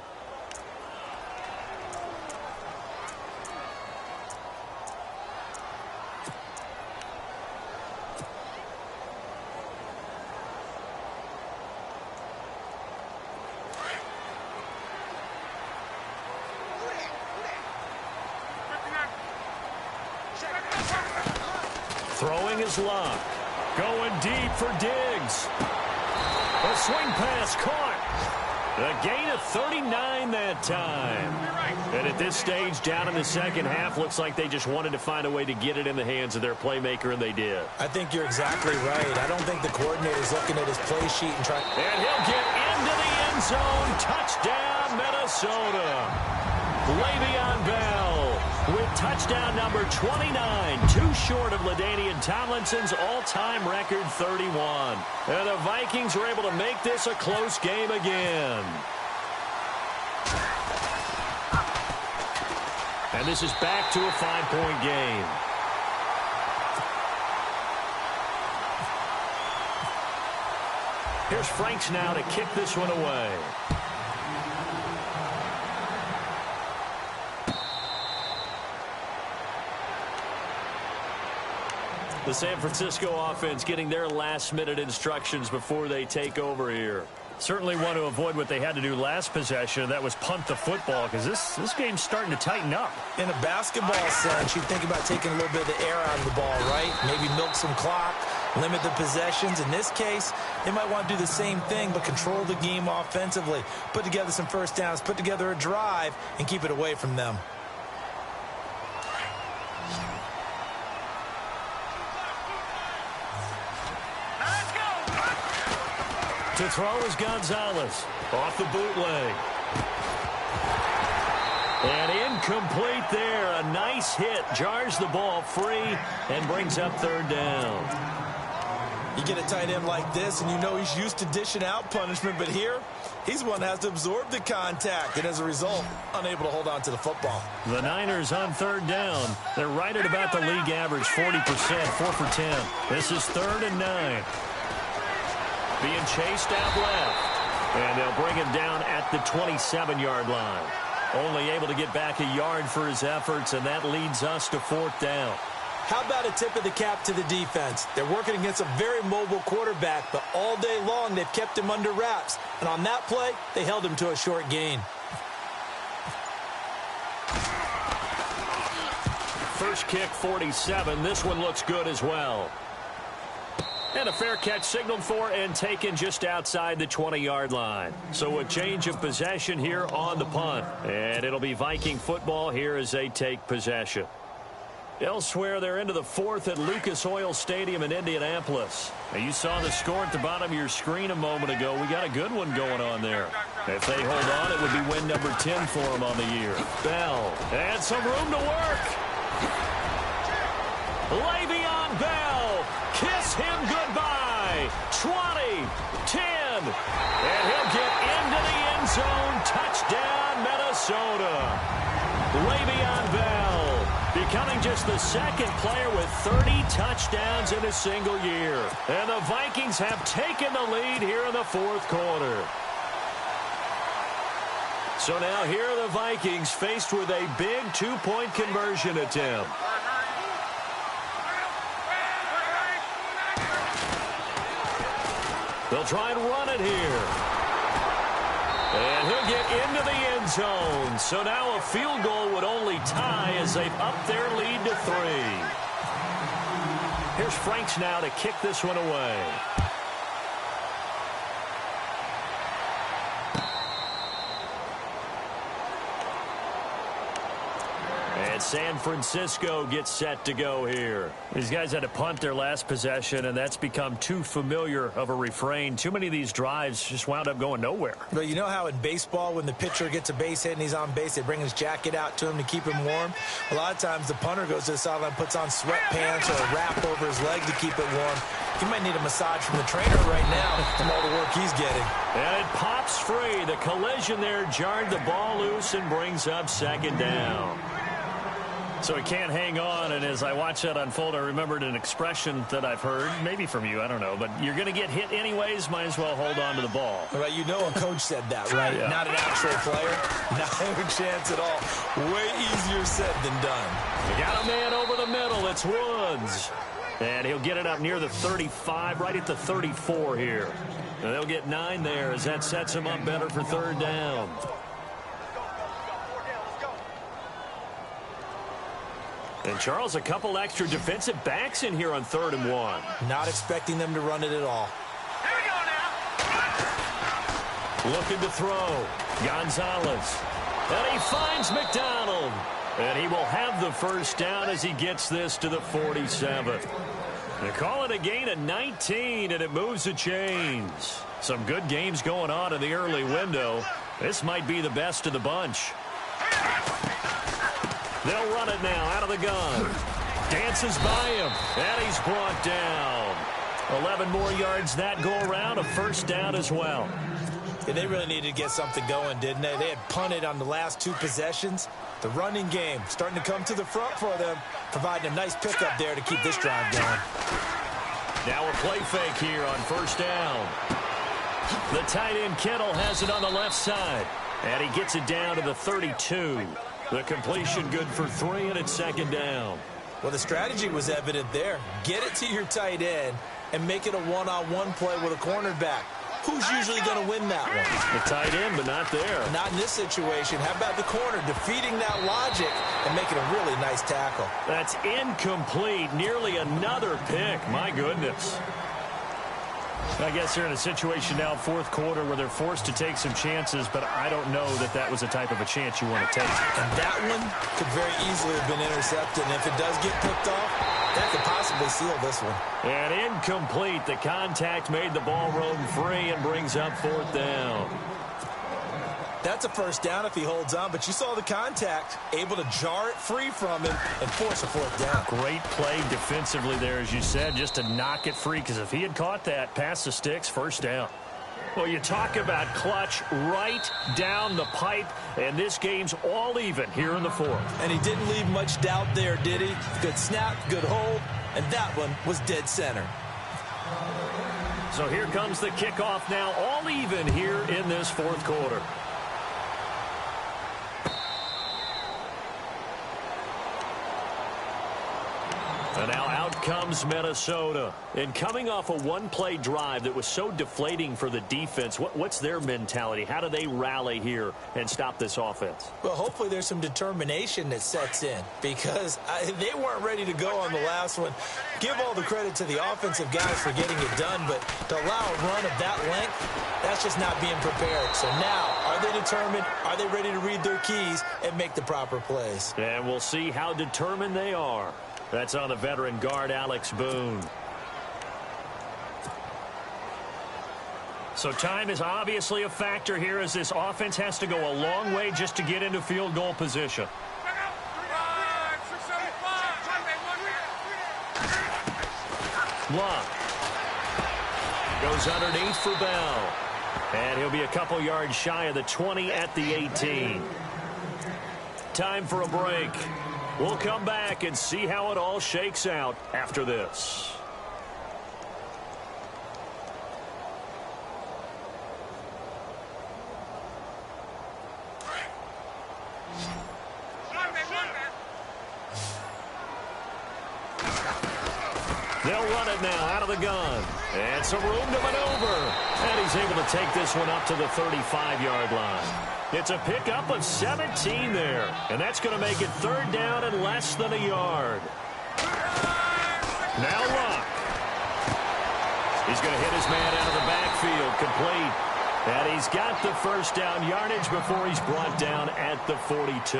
Throwing his Locke. Going deep for Diggs. A swing pass caught. A gain of 39 that time. And at this stage, down in the second half, looks like they just wanted to find a way to get it in the hands of their playmaker, and they did. I think you're exactly right. I don't think the coordinator's looking at his play sheet and trying. And he'll get into the end zone. Touchdown, Minnesota. Le'Veon Bell with touchdown number 29, too short of LaDainian Tomlinson's all-time record 31. And the Vikings were able to make this a close game again. And this is back to a 5-point game. Here's Franks now to kick this one away. The San Francisco offense getting their last-minute instructions before they take over here. Certainly want to avoid what they had to do last possession. That was punt the football, because this game's starting to tighten up. In a basketball sense, you think about taking a little bit of the air out of the ball, right? Maybe milk some clock, limit the possessions. In this case, they might want to do the same thing, but control the game offensively. Put together some first downs, put together a drive, and keep it away from them. To throw is Gonzalez. Off the bootleg. And incomplete there. A nice hit. Jars the ball free and brings up third down. You get a tight end like this, and you know he's used to dishing out punishment, but here, he's one that has to absorb the contact, and as a result, unable to hold on to the football. The Niners on third down. They're right at about the league average, 40%, 4 for 10. This is 3rd and 9. Being chased out left. And they'll bring him down at the 27-yard line. Only able to get back a yard for his efforts, and that leads us to 4th down. How about a tip of the cap to the defense? They're working against a very mobile quarterback, but all day long they've kept him under wraps. And on that play, they held him to a short gain. First kick, 47. This one looks good as well. And a fair catch signaled for and taken just outside the 20-yard line. So a change of possession here on the punt. And it'll be Viking football here as they take possession. Elsewhere, they're into the 4th at Lucas Oil Stadium in Indianapolis. Now, you saw the score at the bottom of your screen a moment ago. We got a good one going on there. If they hold on, it would be win number 10 for them on the year. Bell, and some room to work. Le'Veon Bell, kiss him goodbye. 20, 10, and he'll get into the end zone. Touchdown, Minnesota. Le'Veon Bell becoming just the 2nd player with 30 touchdowns in a single year. And the Vikings have taken the lead here in the 4th quarter. So now here are the Vikings faced with a big 2-point conversion attempt. They'll try and run it here. And he'll get into the end zone. So now a field goal would only tie as they've upped their lead to 3. Here's Franks now to kick this one away. And San Francisco gets set to go here. These guys had to punt their last possession, and that's become too familiar of a refrain. Too many of these drives just wound up going nowhere. But you know how in baseball, when the pitcher gets a base hit and he's on base, they bring his jacket out to him to keep him warm? A lot of times the punter goes to the sideline, puts on sweatpants or a wrap over his leg to keep it warm. He might need a massage from the trainer right now from all the work he's getting. And it pops free. The collision there jarred the ball loose and brings up second down. So he can't hang on, and as I watch that unfold, I remembered an expression that I've heard, maybe from you, I don't know, but you're going to get hit anyways, might as well hold on to the ball. Right, you know a coach said that, right? Yeah. Not an actual player. Not a chance at all. Way easier said than done. We got a man over the middle. It's Woods. And he'll get it up near the 35, right at the 34 here. And they'll get 9 there as that sets him up better for third down. And, Charles, a couple extra defensive backs in here on 3rd and 1. Not expecting them to run it at all. Here we go now. Looking to throw. Gonzalez. And he finds McDonald. And he will have the first down as he gets this to the 47. They call it a gain of 19, and it moves the chains. Some good games going on in the early window. This might be the best of the bunch. They'll run it now out of the gun. Dances by him, and he's brought down. 11 more yards that go around, a first down as well. Yeah, they really needed to get something going, didn't they? They had punted on the last 2 possessions. The running game starting to come to the front for them, providing a nice pickup there to keep this drive going. Now a play fake here on first down. The tight end Kittle has it on the left side, and he gets it down to the 32. The completion good for 3, and it's second down. Well, the strategy was evident there. Get it to your tight end and make it a one-on-one play with a cornerback. Who's usually going to win that one? The tight end, but not there. Not in this situation. How about the corner defeating that logic and making a really nice tackle? That's incomplete. Nearly another pick. My goodness. I guess they're in a situation now, 4th quarter, where they're forced to take some chances, but I don't know that that was the type of a chance you want to take. And that one could very easily have been intercepted. And if it does get picked off, that could possibly seal this one. And incomplete. The contact made the ball roam free and brings up 4th down. That's a first down if he holds on, but you saw the contact, able to jar it free from him and force a 4th down. Great play defensively there, as you said, just to knock it free, because if he had caught that, past the sticks, first down. Well, you talk about clutch right down the pipe, and this game's all even here in the 4th. And he didn't leave much doubt there, did he? Good snap, good hold, and that one was dead center. So here comes the kickoff now, all even here in this 4th quarter. And now out comes Minnesota. And coming off a one-play drive that was so deflating for the defense, what's their mentality? How do they rally here and stop this offense? Well, hopefully there's some determination that sets in, because they weren't ready to go on the last one. Give all the credit to the offensive guys for getting it done, but to allow a run of that length, that's just not being prepared. So now, are they determined? Are they ready to read their keys and make the proper plays? And we'll see how determined they are. That's on the veteran guard, Alex Boone. So time is obviously a factor here, as this offense has to go a long way just to get into field goal position. Block. Goes underneath for Bell. And he'll be a couple yards shy of the 20 at the 18. Time for a break. We'll come back and see how it all shakes out after this. They'll run it now out of the gun. And some room to maneuver. And he's able to take this one up to the 35-yard line. It's a pickup of 17 there. And that's going to make it third down and less than a yard. Now Luck. He's going to hit his man out of the backfield. Complete. And he's got the first down yardage before he's brought down at the 42.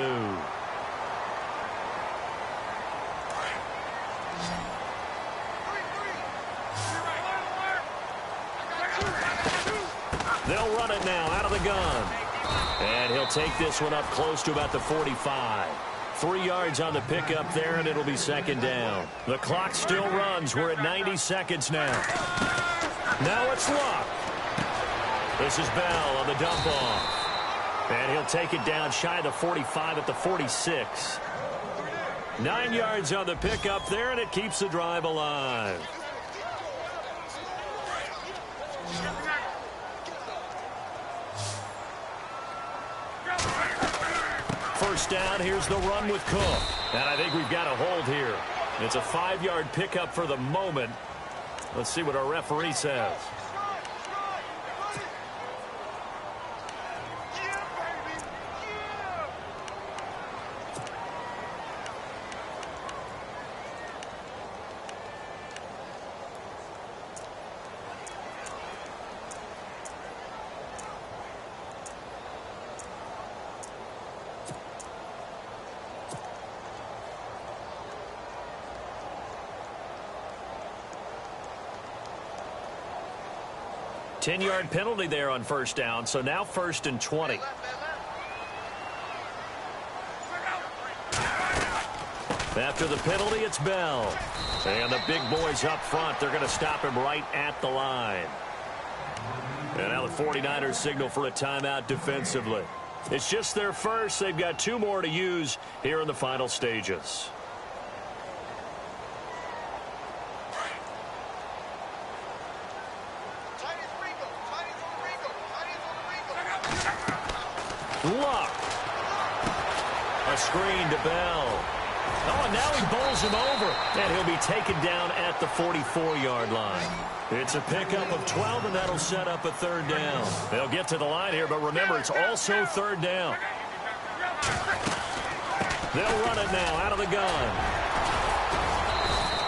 gun. And he'll take this one up close to about the 45. 3 yards on the pickup there, and it'll be second down. The clock still runs. We're at 90 seconds now. Now it's Luck. This is Bell on the dump off. And he'll take it down shy of the 45 at the 46. 9 yards on the pickup there, and it keeps the drive alive. First down, here's the run with Cook. And I think we've got a hold here. It's a 5-yard pickup for the moment. Let's see what our referee says. Ten-yard penalty there on first down, so now 1st and 20. After the penalty, it's Bell. And the big boys up front, they're going to stop him right at the line. And now the 49ers signal for a timeout defensively. It's just their first. They've got 2 more to use here in the final stages. Luck. A screen to Bell. Oh, and now he bowls him over. And he'll be taken down at the 44-yard line. It's a pickup of 12, and that'll set up a 3rd down. They'll get to the line here, but remember, it's also 3rd down. They'll run it now out of the gun.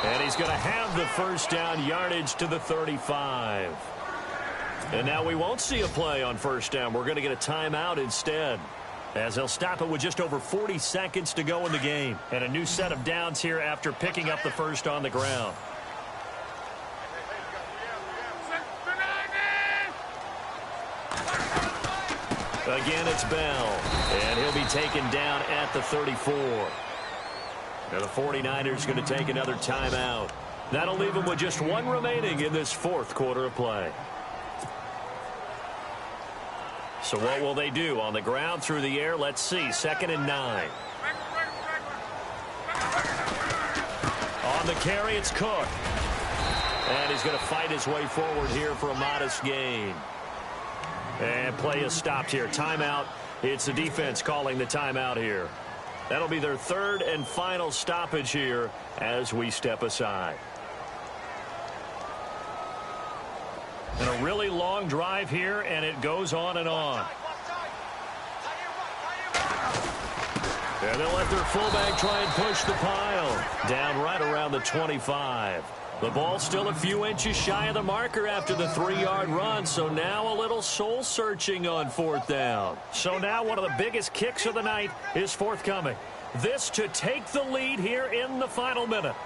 And he's going to have the first down, yardage to the 35. And now we won't see a play on first down. We're going to get a timeout instead, as they'll stop it with just over 40 seconds to go in the game. And a new set of downs here after picking up the first on the ground. Again, it's Bell. And he'll be taken down at the 34. Now the 49ers going to take another timeout. That'll leave them with just 1 remaining in this 4th quarter of play. So what will they do? On the ground, through the air, let's see. 2nd and 9. On the carry, it's Cook. And he's going to fight his way forward here for a modest gain. And play is stopped here. Timeout. It's the defense calling the timeout here. That'll be their 3rd and final stoppage here as we step aside. And a really long drive here, and it goes on and on. And they'll let their fullback try and push the pile. Down right around the 25. The ball still a few inches shy of the marker after the 3-yard run, so now a little soul-searching on 4th down. So now one of the biggest kicks of the night is forthcoming. This to take the lead here in the final minute.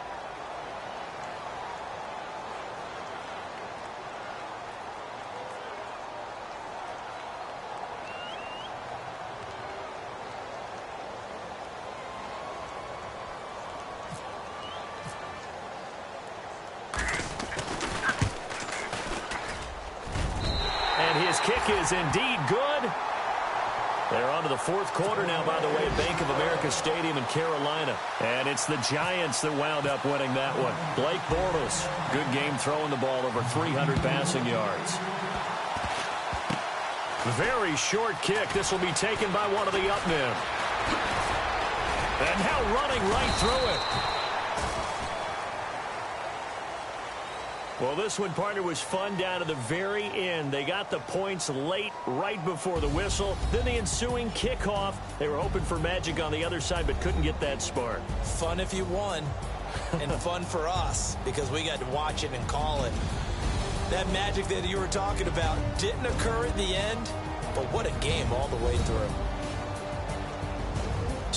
Kick is indeed good. They're on to the 4th quarter now, by the way, at Bank of America Stadium in Carolina. And it's the Giants that wound up winning that one. Blake Bortles, good game throwing the ball, over 300 passing yards. Very short kick. This will be taken by one of the up men. And now running right through it. Well, this one, partner, was fun down to the very end. They got the points late, right before the whistle. Then the ensuing kickoff. They were hoping for magic on the other side, but couldn't get that spark. Fun if you won, and fun for us, because we got to watch it and call it. That magic that you were talking about didn't occur at the end, but what a game all the way through.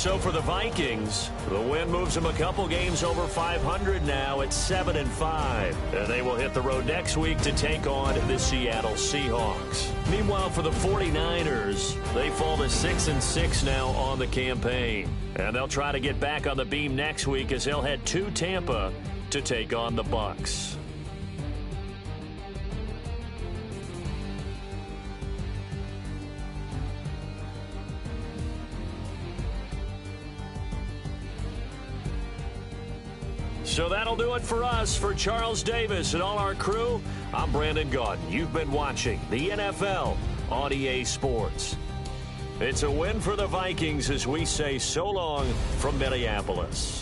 So for the Vikings, the win moves them a couple games over 500 now at 7-5. And they will hit the road next week to take on the Seattle Seahawks. Meanwhile, for the 49ers, they fall to 6-6 now on the campaign. And they'll try to get back on the beam next week as they'll head to Tampa to take on the Bucs. So that'll do it for us. For Charles Davis and all our crew, I'm Brandon Gaudin. You've been watching the NFL on EA Sports. It's a win for the Vikings as we say so long from Minneapolis.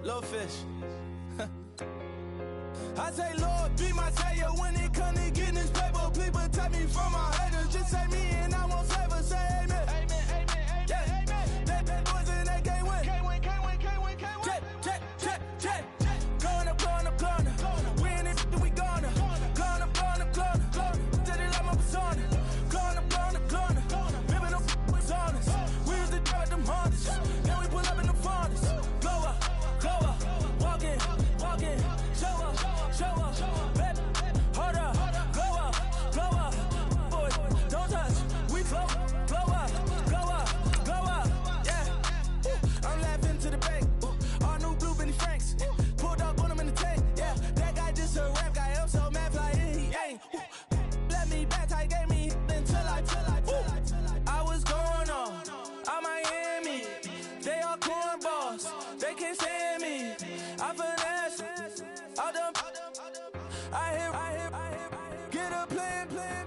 Little fish. I say, Lord, be my savior when it comes to getting this paper. Please protect me from my haters. Just say me and I won't save us. Say amen. Amen, amen, amen. Yeah. They boys and they can't win. Can't win, can't win, can't win, can't win. Check. Going up. We in it, we gonna. Going up. Did it like my persona. Going up. Living up was honest. We used to drive them hardest. Now we pull up in the furnace. Glow up. Walking. Show up. Baby, hold up. Glow up. Boys, don't touch. We glow up. Yeah. I'm laughing to the bank. All new blue Benny Franks. Pulled up on him in the tank. Yeah, that guy just a rap guy. I'm so mad fly in, he ain't. Let me back tight, gave me until I was going on. I'm Miami. They all cornballs. They can't stand me. I finesse. I hit. Get a plan.